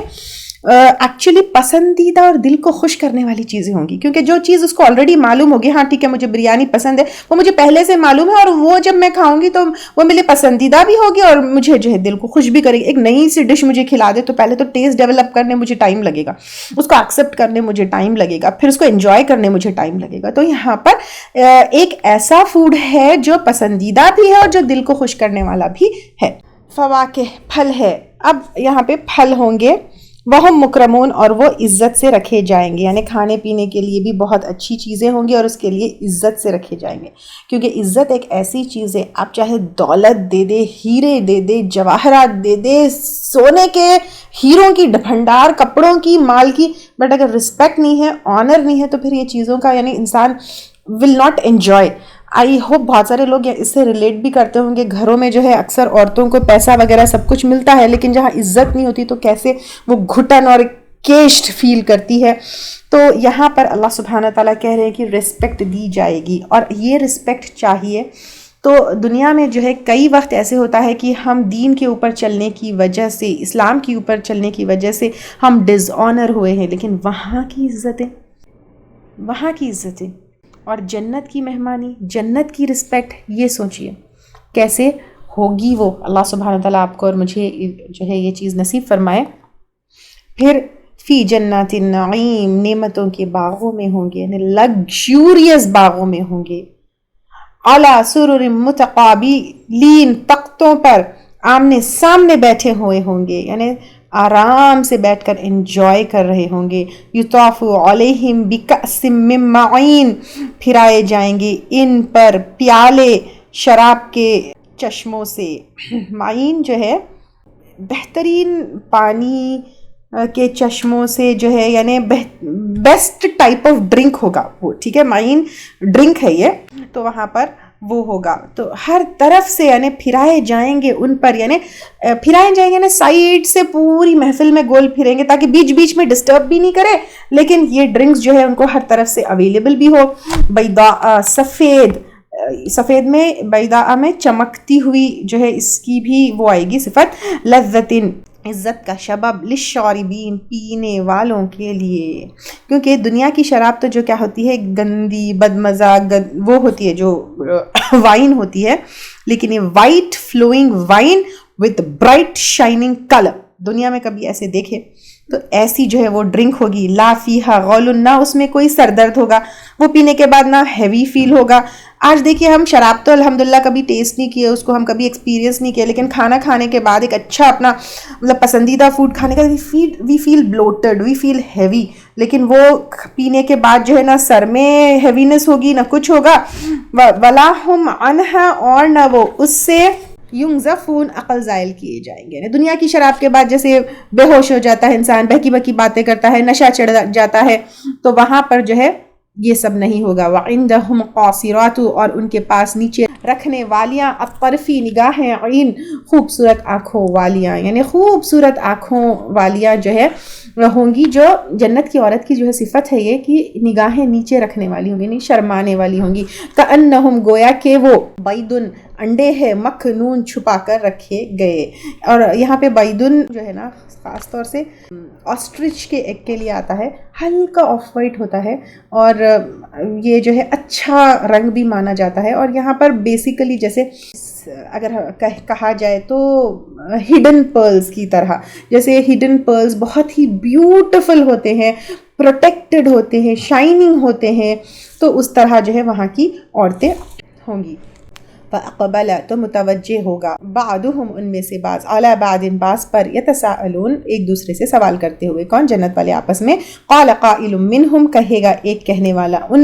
ایکچولی پسندیدہ اور دل کو خوش کرنے والی چیزیں ہوں گی, کیونکہ جو چیز اس کو آلریڈی معلوم ہوگی, ہاں ٹھیک ہے مجھے بریانی پسند ہے, وہ مجھے پہلے سے معلوم ہے, اور وہ جب میں کھاؤں گی تو وہ میرے پسندیدہ بھی ہوگی اور مجھے جو ہے دل کو خوش بھی کرے گی. ایک نئی سی ڈش مجھے کھلا دے تو پہلے تو ٹیسٹ ڈیولپ کرنے مجھے ٹائم لگے گا, اس کو ایکسیپٹ کرنے مجھے ٹائم لگے گا, پھر اس کو انجوائے کرنے مجھے ٹائم لگے گا. تو یہاں پر ایک ایسا فوڈ ہے جو پسندیدہ بھی ہے اور جو دل کو خوش کرنے والا بھی ہے. فواکہ پھل ہے. اب یہاں پہ پھل ہوں گے, وہم مکرمون, اور وہ عزت سے رکھے جائیں گے, یعنی کھانے پینے کے لیے بھی بہت اچھی چیزیں ہوں گی اور اس کے لیے عزت سے رکھے جائیں گے. کیونکہ عزت ایک ایسی چیز ہے, آپ چاہے دولت دے دے, ہیرے دے دے, جواہرات دے دے, سونے کے ہیروں کی بھنڈار, کپڑوں کی, مال کی, بٹ اگر رسپیکٹ نہیں ہے, آنر نہیں ہے, تو پھر یہ چیزوں کا یعنی انسان will not enjoy. I hope بہت سارے لوگ اس سے ریلیٹ بھی کرتے ہوں گے. گھروں میں جو ہے اکثر عورتوں کو پیسہ وغیرہ سب کچھ ملتا ہے, لیکن جہاں عزت نہیں ہوتی تو کیسے وہ گھٹن اور کیشٹ فیل کرتی ہے. تو یہاں پر اللہ سبحانہ تعالیٰ کہہ رہے ہیں کہ رسپیکٹ دی جائے گی, اور یہ رسپیکٹ چاہیے. تو دنیا میں جو ہے کئی وقت ایسے ہوتا ہے کہ ہم دین کے اوپر چلنے کی وجہ سے, اسلام کے اوپر چلنے کی وجہ سے ہم ڈز آنر ہوئے ہیں, لیکن وہاں کی عزتیں اور جنت کی مہمانی, جنت کی رسپیکٹ, یہ سوچئے کیسے ہوگی وہ. اللہ سبحانہ تعالیٰ آپ کو اور مجھے جو ہے یہ چیز نصیب فرمائے. پھر فی جنات النعیم, نعمتوں کے باغوں میں ہوں گے, یعنی لگژوریس باغوں میں ہوں گے. علی سرر متقابلین, تختوں پر آمنے سامنے بیٹھے ہوئے ہوں گے, یعنی آرام سے بیٹھ کر انجوائے کر رہے ہوں گے. یطاف علیہم بکأس من معین, پھرائے جائیں گے ان پر پیالے شراب کے چشموں سے. معین جو ہے بہترین پانی کے چشموں سے جو ہے, یعنی بیسٹ ٹائپ آف ڈرنک ہوگا وہ, ٹھیک ہے, معین ڈرنک ہے یہ, تو وہاں پر وہ ہوگا. تو ہر طرف سے یعنی پھرائے جائیں گے ان پر, یعنی پھرائے جائیں گے نا سائیڈ سے, پوری محفل میں گول پھریں گے تاکہ بیچ بیچ میں ڈسٹرب بھی نہیں کرے, لیکن یہ ڈرنکس جو ہے ان کو ہر طرف سے اویلیبل بھی ہو. بیضاء, سفید میں, بیضاء میں چمکتی ہوئی جو ہے اس کی بھی وہ آئے گی صفت. لذتن, عزت کا شباب, للشاربین, پینے والوں کے لیے. کیونکہ دنیا کی شراب تو جو کیا ہوتی ہے, گندی, بدمزہ, وہ ہوتی ہے جو وائن ہوتی ہے, لیکن یہ white flowing wine with bright shining colour, دنیا میں کبھی ایسے دیکھے تو ایسی جو ہے وہ ڈرنک ہوگی. لا فیہا غول, نہ اس میں کوئی سر درد ہوگا, وہ پینے کے بعد نہ ہیوی فیل ہوگا. آج دیکھیے ہم شراب تو الحمدللہ کبھی ٹیسٹ نہیں کیے, اس کو ہم کبھی ایکسپیرینس نہیں کیا, لیکن کھانا کھانے کے بعد ایک اچھا اپنا مطلب پسندیدہ فوڈ کھانے کا وی فیل بلوٹڈ, وی فیل ہیوی, لیکن وہ پینے کے بعد جو ہے نا سر میں ہیوینس ہوگی, نہ کچھ ہوگا. ولا ہم عنہا, اور نہ وہ اس سے ینزفون, عقل زائل کیے جائیں گے. دنیا کی شراب کے بعد جیسے بے ہوش ہو جاتا ہے انسان, بہکی بہکی باتیں کرتا ہے, نشہ چڑھ جاتا ہے, تو وہاں پر جو ہے یہ سب نہیں ہوگا. وعندہم قاصرات, اور ان کے پاس نیچے رکھنے والیاں, الطرفی, نگاہیں, عین, خوبصورت آنکھوں والیاں, یعنی خوبصورت آنکھوں والیاں جو ہے ہوں گی. جو جنت کی عورت کی جو ہے صفت ہے یہ کہ نگاہیں نیچے رکھنے والی ہوں گی, نہیں شرمانے والی ہوں گی. کأنہم, گویا کہ وہ بیضن, انڈے ہے, مکھنون, چھپا کر رکھے گئے. اور یہاں پہ بیضن جو ہے نا خاص طور سے آسٹرچ کے ایگ کے لیے آتا ہے, ہلکا آف وائٹ ہوتا ہے, اور یہ جو ہے اچھا رنگ بھی مانا جاتا ہے. اور یہاں پر بیسیکلی جیسے اگر کہا جائے تو ہڈن پرلز کی طرح, جیسے ہڈن پرلز بہت ہی بیوٹیفل ہوتے ہیں, پروٹیکٹڈ ہوتے ہیں, شائننگ ہوتے ہیں, تو اس طرح جو ہے وہاں کی عورتیں ہوں گی. فاقبل, تو متوجہ ہوگا, بعضهم, ان میں سے بعض, علی بعض, بعض پر, یتساءلون, ایک دوسرے سے سوال کرتے ہوئے. کون؟ جنت والے آپس میں. قال قائل منہم, کہے گا ایک کہنے والا ان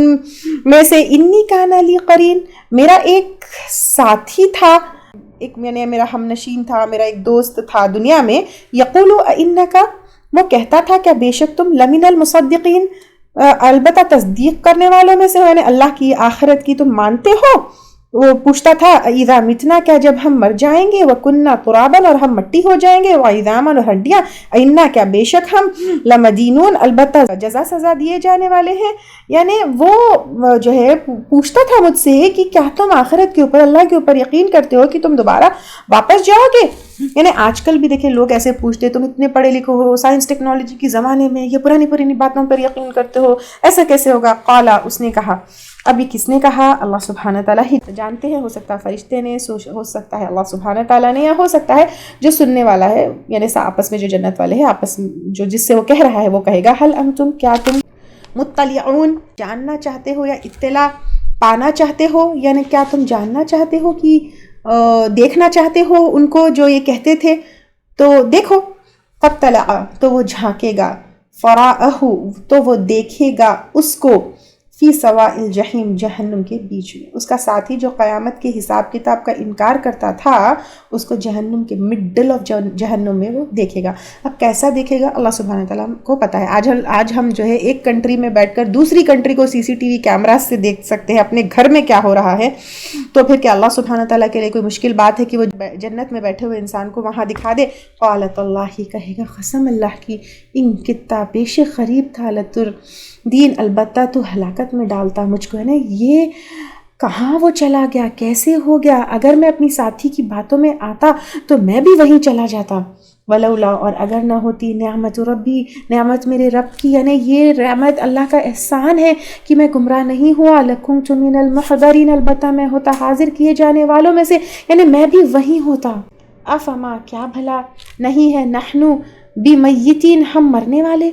میں سے, انی کان لی قرین, میرا ایک ساتھی تھا, ایک یعنی میرا ہم نشین تھا, میرا ایک دوست تھا دنیا میں. یقول انکا, وہ کہتا تھا کیا بے شک تم, لمن المصدقین, البتہ تصدیق کرنے والوں میں سے ہو, یعنی اللہ کی آخرت کی تم مانتے ہو. وہ پوچھتا تھا اذا متنا، کیا جب ہم مر جائیں گے، وکننا ترابا اور ہم مٹی ہو جائیں گے، وعظاما اور ہڈیاں، انا کیا بے شک ہم لمدینون البتہ جزا سزا دیے جانے والے ہیں. یعنی وہ جو ہے پوچھتا تھا مجھ سے کہ کیا تم آخرت کے اوپر، اللہ کے اوپر یقین کرتے ہو کہ تم دوبارہ واپس جاؤ گے. یعنی آج کل بھی دیکھیں لوگ ایسے پوچھتے تم اتنے پڑھے لکھے ہو، سائنس ٹیکنالوجی کے زمانے میں یہ پرانی باتوں پر یقین کرتے ہو، ایسا کیسے ہوگا؟ قالا، اس نے کہا. ابھی کس نے کہا؟ اللہ سبحانہ تعالیٰ ہی جانتے ہیں. ہو سکتا ہے فرشتے نے، ہو سکتا ہے اللہ سبحانہ تعالیٰ نے، یا ہو سکتا ہے جو سننے والا ہے، یعنی آپس میں جو جنت والے ہیں آپس میں جو جس سے وہ کہہ رہا ہے وہ کہے گا حل انتم، کیا تم مطلعون، جاننا چاہتے ہو، یا اطلاع پانا چاہتے ہو، یعنی کیا تم جاننا چاہتے ہو کہ دیکھنا چاہتے ہو ان کو جو یہ کہتے تھے. تو دیکھو، فطلع تو وہ جھانکے گا، فراءہ تو وہ دیکھے گا اس کو، فی سواء الجحیم جہنم کے بیچ میں. اس کا ساتھی جو قیامت کے حساب کتاب کا انکار کرتا تھا اس کو جہنم کے مڈل آف جہنم میں وہ دیکھے گا. اب کیسا دیکھے گا اللہ سبحانہ تعالیٰ کو پتہ ہے. آج ہم جو ہے ایک کنٹری میں بیٹھ کر دوسری کنٹری کو CCTV کیمرہ سے دیکھ سکتے ہیں اپنے گھر میں کیا ہو رہا ہے. تو پھر کیا اللہ سبحانہ تعالیٰ کے لیے کوئی مشکل بات ہے کہ وہ جنت میں بیٹھے ہوئے انسان کو وہاں دکھا دے؟ قالت اللہ، کہے گا قسم اللہ کی، ان کتا پیش قریب تھا لتر دین، البتہ تو ہلاکت میں ڈالتا مجھ کو. ہے نا، یہ کہاں وہ چلا گیا، کیسے ہو گیا؟ اگر میں اپنی ساتھی کی باتوں میں آتا تو میں بھی وہیں چلا جاتا. ولولا، اور اگر نہ ہوتی، نعمت ربی، نعمت میرے رب کی، یعنی یہ رحمت اللہ کا احسان ہے کہ میں گمراہ نہیں ہوا، لکنت من المحضرین، البتہ میں ہوتا حاضر کیے جانے والوں میں سے، یعنی میں بھی وہیں ہوتا. افما، کیا بھلا نہیں ہے، نحنو بمیتین، ہم مرنے والے.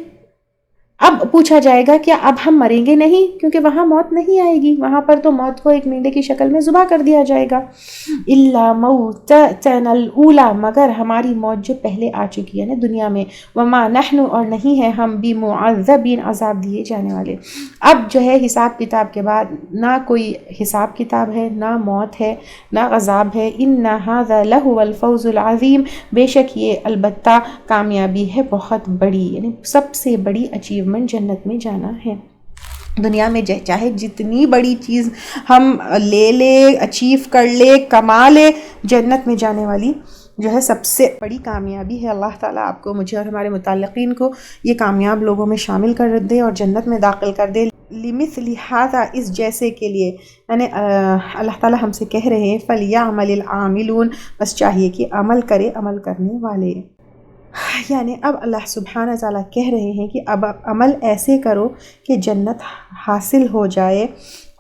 اب پوچھا جائے گا کہ اب ہم مریں گے نہیں، کیونکہ وہاں موت نہیں آئے گی، وہاں پر تو موت کو ایک مینڈے کی شکل میں ذبح کر دیا جائے گا. الا موتتنا الاولی، مگر ہماری موت جو پہلے آ چکی ہے نا دنیا میں. وما نحن، اور نہیں ہے ہم بمعذبین، عذاب دیے جانے والے. اب جو ہے حساب کتاب کے بعد نہ کوئی حساب کتاب ہے، نہ موت ہے، نہ عذاب ہے. ان ھذا لہو الفوز العظیم، بے شک یہ البتہ کامیابی ہے بہت بڑی، یعنی سب سے بڑی اچیومنٹ جنت میں جانا ہے. دنیا میں چاہے جتنی بڑی چیز ہم لے لے، اچیو کر لے، کما لے، جنت میں جانے والی جو ہے سب سے بڑی کامیابی ہے. اللہ تعالیٰ آپ کو، مجھے اور ہمارے متعلقین کو یہ کامیاب لوگوں میں شامل کر دے اور جنت میں داخل کر دے. لمثل ھذا، اس جیسے کے لیے، یعنی اللہ تعالیٰ ہم سے کہہ رہے ہیں فلیعمل العاملون، بس چاہیے کہ عمل کرے عمل کرنے والے. یعنی اب اللہ سبحانہ تعالیٰ کہہ رہے ہیں کہ اب عمل ایسے کرو کہ جنت حاصل ہو جائے.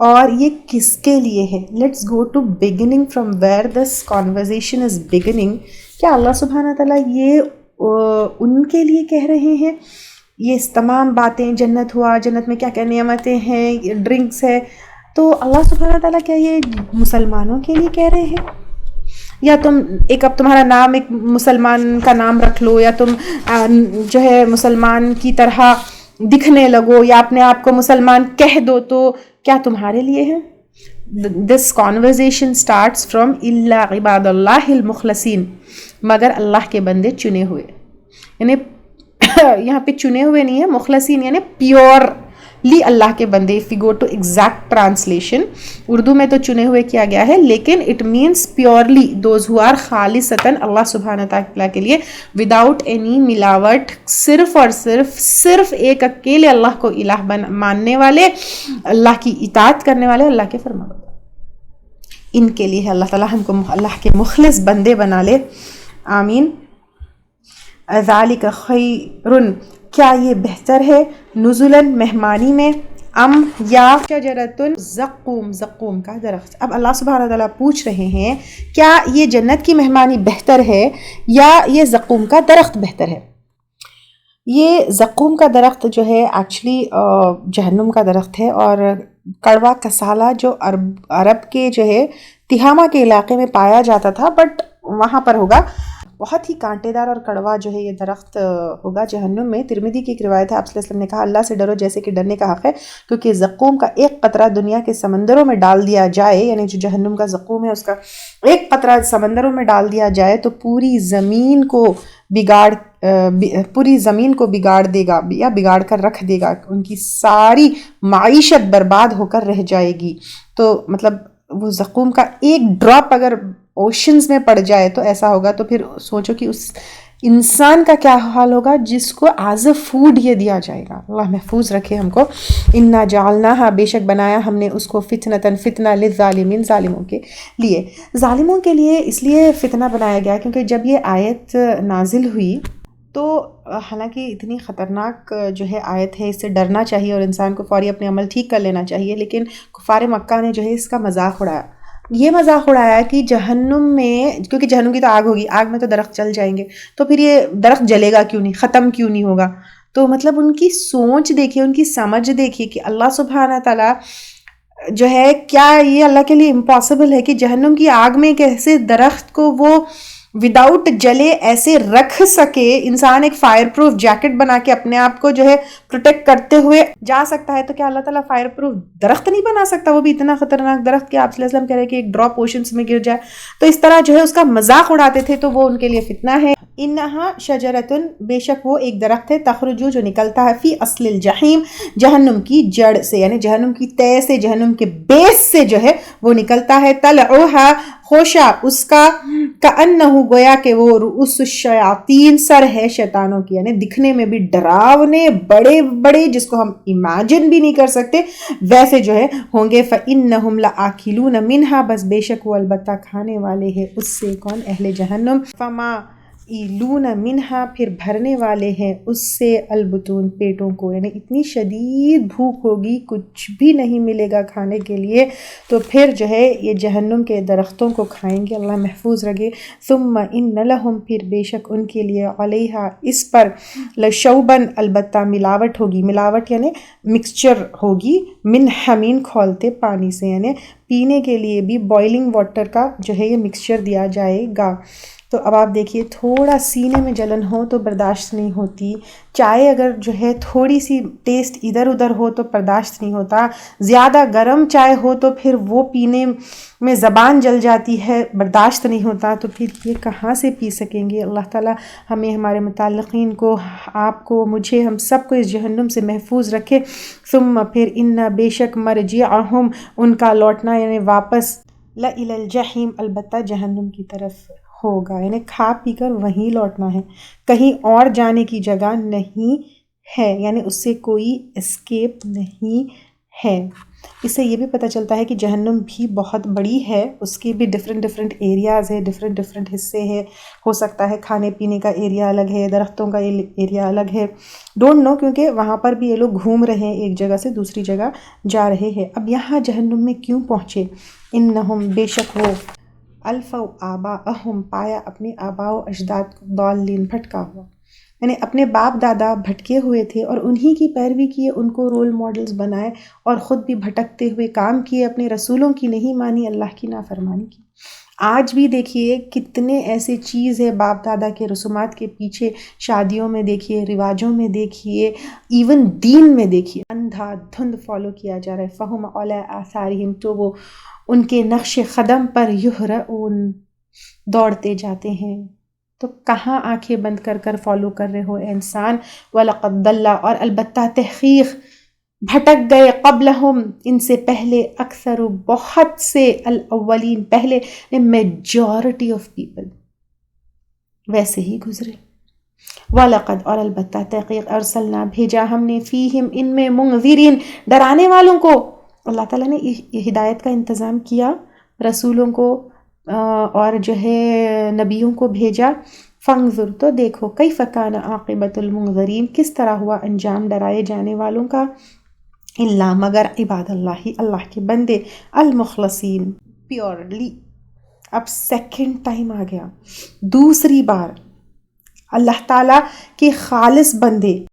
اور یہ کس کے لیے ہے؟ Let's go to beginning from where this conversation is beginning. کیا اللہ سبحانہ تعالیٰ یہ ان کے لیے کہہ رہے ہیں؟ یہ تمام باتیں، جنت ہوا، جنت میں کیا کیا نعمتیں ہیں، ڈرنکس ہے، تو اللہ سبحانہ تعالیٰ کیا یہ مسلمانوں کے لیے کہہ رہے ہیں؟ یا تم اب تمہارا نام ایک مسلمان کا نام رکھ لو، یا تم جو ہے مسلمان کی طرح دکھنے لگو، یا اپنے آپ کو مسلمان کہہ دو، تو کیا تمہارے لیے ہے؟ دس conversation starts from الا عباد اللہ المخلصین، مگر اللہ کے بندے چنے ہوئے. یعنی یہاں پہ چنے ہوئے نہیں ہے، مخلصین یعنی پیورلی اللہ کے بندے. if we go to exact translation، Urdu میں تو چنے ہوئے کیا گیا ہے، لیکن it means purely those who are خالصتاً اللہ سبحانہ تعالیٰ کے لیے without any ملاوٹ، صرف اور صرف ایک اکیلے اللہ کو الہ ماننے والے، اللہ کی اطاعت کرنے والے، اللہ کے فرمانوں. ان کے لیے ہے. اللہ تعالیٰ ہم کو اللہ کے مخلص بندے بنا لے، آمین. ذالک خیر، کیا یہ بہتر ہے، نزلاً مہمانی میں، ام یا شجرۃ زقوم، زقوم کا درخت. اب اللہ سبحانہ تعالیٰ پوچھ رہے ہیں کیا یہ جنت کی مہمانی بہتر ہے یا یہ زقوم کا درخت بہتر ہے. یہ زقوم کا درخت جو ہے ایکچولی جہنم کا درخت ہے، اور کڑوا کسالہ جو عرب کے جو ہے تہامہ کے علاقے میں پایا جاتا تھا، بٹ وہاں پر ہوگا بہت ہی کانٹے دار اور کڑوا جو ہے یہ درخت ہوگا جہنم میں. ترمذی کی ایک روایت ہے، آپ صلی اللہ علیہ وسلم نے کہا اللہ سے ڈرو جیسے کہ ڈرنے کا حق ہے، کیونکہ زقوم کا ایک قطرہ دنیا کے سمندروں میں ڈال دیا جائے، یعنی جو جہنم کا زقوم ہے اس کا ایک قطرہ سمندروں میں ڈال دیا جائے تو پوری زمین کو بگاڑ دے گا یا بگاڑ کر رکھ دے گا، ان کی ساری معیشت برباد ہو کر رہ جائے گی. تو مطلب وہ زقوم کا ایک ڈراپ اگر اوشنز میں پڑ جائے تو ایسا ہوگا، تو پھر سوچو کہ اس انسان کا کیا حال ہوگا جس کو ایز اے فوڈ یہ دیا جائے گا۔ اللہ محفوظ رکھے ہم کو۔ انا جعلناہا، بے شک بنایا ہم نے اس کو فتنۃ، فتنہ للظالمین، ظالموں کے لیے۔ ظالموں کے لیے اس لیے فتنہ بنایا گیا کیونکہ جب یہ آیت نازل ہوئی تو حالانکہ اتنی خطرناک جو ہے آیت ہے، اس سے ڈرنا چاہیے اور انسان کو فوری اپنے عمل ٹھیک کر لینا چاہیے، لیکن کفار مکہ نے جو ہے اس کا مذاق اڑایا۔ یہ مذاق اڑایا کہ جہنم میں، کیونکہ جہنم کی تو آگ ہوگی، آگ میں تو درخت جل جائیں گے، تو پھر یہ درخت جلے گا کیوں نہیں، ختم کیوں نہیں ہوگا؟ تو مطلب ان کی سوچ دیکھیے، ان کی سمجھ دیکھیے کہ اللہ سبحانہ تعالیٰ جو ہے، کیا یہ اللہ کے لیے امپاسبل ہے کہ جہنم کی آگ میں کیسے درخت کو وہ وداؤٹ جلے ایسے رکھ سکے؟ انسان ایک فائر پروف جیکٹ بنا کے اپنے آپ کو جو ہے پروٹیکٹ کرتے ہوئے جا سکتا ہے، تو کیا اللہ تعالیٰ فائر پروف درخت نہیں بنا سکتا؟ وہ بھی اتنا خطرناک درخت کہ آپ صلی اللہ علیہ وسلم کہہ رہے کہ ایک ڈراپ اوشنس میں گر جائے۔ تو اس طرح جو ہے اس کا مذاق اڑاتے تھے، تو وہ ان کے لیے فتنہ ہے۔ انہا شجرتن، بے شک وہ ایک درخت ہے، تخرجو جو نکلتا ہے، فی اصل الجحیم، جہنم کی جڑ سے، یعنی جہنم کی تہ سے، جہنم کے بیس سے جو ہے وہ نکلتا ہے۔ طلعوہا، خوشا اس کا، کأنہ گویا کہ وہ رؤوس الشیاطین، سر ہے شیطانوں کی، یعنی دکھنے میں بھی ڈراونے بڑے بڑے جس کو ہم امیجن بھی نہیں کر سکتے ویسے جو ہے ہوں گے۔ فإنہم لآکلون منہا، بس بے شک وہ البتہ کھانے والے ہیں اس سے، کون؟ اہل جہنم۔ فما ایلون منہا، پھر بھرنے والے ہیں اس سے، البطون، پیٹوں کو، یعنی اتنی شدید بھوک ہوگی، کچھ بھی نہیں ملے گا کھانے کے لیے، تو پھر جو ہے یہ جہنم کے درختوں کو کھائیں گے، اللہ محفوظ رکھے۔ ثم ان لہم، پھر بے شک ان کے لیے، علیہا اس پر، لشوبن البتہ ملاوٹ ہوگی، ملاوٹ یعنی مکسچر ہوگی، من حمین کھولتے پانی سے، یعنی پینے کے لیے بھی بوائلنگ واٹر کا جو ہے یہ مکسچر دیا جائے گا۔ تو اب آپ دیکھیے، تھوڑا سینے میں جلن ہو تو برداشت نہیں ہوتی، چائے اگر جو ہے تھوڑی سی ٹیسٹ ادھر ادھر ہو تو برداشت نہیں ہوتا، زیادہ گرم چائے ہو تو پھر وہ پینے میں زبان جل جاتی ہے، برداشت نہیں ہوتا، تو پھر یہ کہاں سے پی سکیں گے؟ اللہ تعالیٰ ہمیں، ہمارے متعلقین کو، آپ کو، مجھے، ہم سب کو اس جہنم سے محفوظ رکھے۔ ثم پھر ان، بے شک، مرجعہم ان کا لوٹنا یعنی واپس، لإلی الجحیم البتہ جہنم کی طرف ہوگا، یعنی کھا پی کر وہیں لوٹنا ہے، کہیں اور جانے کی جگہ نہیں ہے، یعنی اس سے کوئی اسکیپ نہیں ہے۔ اس سے یہ بھی پتہ چلتا ہے کہ جہنم بھی بہت بڑی ہے، اس کے بھی ڈفرینٹ ایریاز ہے، ڈفرینٹ حصے ہے، ہو سکتا ہے کھانے پینے کا ایریا الگ ہے، درختوں کا ایریا الگ ہے، ڈونٹ نو، کیونکہ وہاں پر بھی یہ لوگ گھوم رہے ہیں، ایک جگہ سے دوسری جگہ جا رہے ہیں۔ اب یہاں جہنم میں کیوں پہنچے؟ انہم، بے شک وہ، الفوا آباءہم، پایا اپنے آباء و اجداد کو، ضالین، بھٹکا ہوا، یعنی اپنے باپ دادا بھٹکے ہوئے تھے اور انہی کی پیروی کیے، ان کو رول ماڈلز بنائے اور خود بھی بھٹکتے ہوئے کام کیے، اپنے رسولوں کی نہیں مانی، اللہ کی نافرمانی کی۔ آج بھی دیکھیے کتنے ایسے چیز ہے باپ دادا کے رسومات کے پیچھے، شادیوں میں دیکھیے، رواجوں میں دیکھیے، ایون دین میں دیکھیے، اندھا دھند فالو کیا جا رہا ہے۔ فہم علی آثارہم، تو وہ ان کے نقش قدم پر، یہرعون، دوڑتے جاتے ہیں۔ تو کہاں آنکھیں بند کر کر فالو کر رہے ہو اے انسان؟ وَلَقَدْ ضَلَّ، اور البتہ تحقیق بھٹک گئے، قبلہم، ان سے پہلے، اکثر، بہت سے، الاولین، پہلے، میجورٹی آف پیپل ویسے ہی گزرے۔ وَلَقَدْ، اور البتہ تحقیق، ارسلنا، بھیجا ہم نے، فیہم، ان میں، منذرین، ڈرانے والوں کو۔ اللہ تعالیٰ نے ہدایت کا انتظام کیا، رسولوں کو اور جو ہے نبیوں کو بھیجا۔ فانظر، تو دیکھو، کیف کان عاقبۃ المنذرین، کس طرح ہوا انجام ڈرائے جانے والوں کا، الا، مگر، عباد اللہ، اللہ کے بندے، المخلصین، پیورلی۔ اب سیکنڈ ٹائم آ گیا، دوسری بار اللہ تعالیٰ کے خالص بندے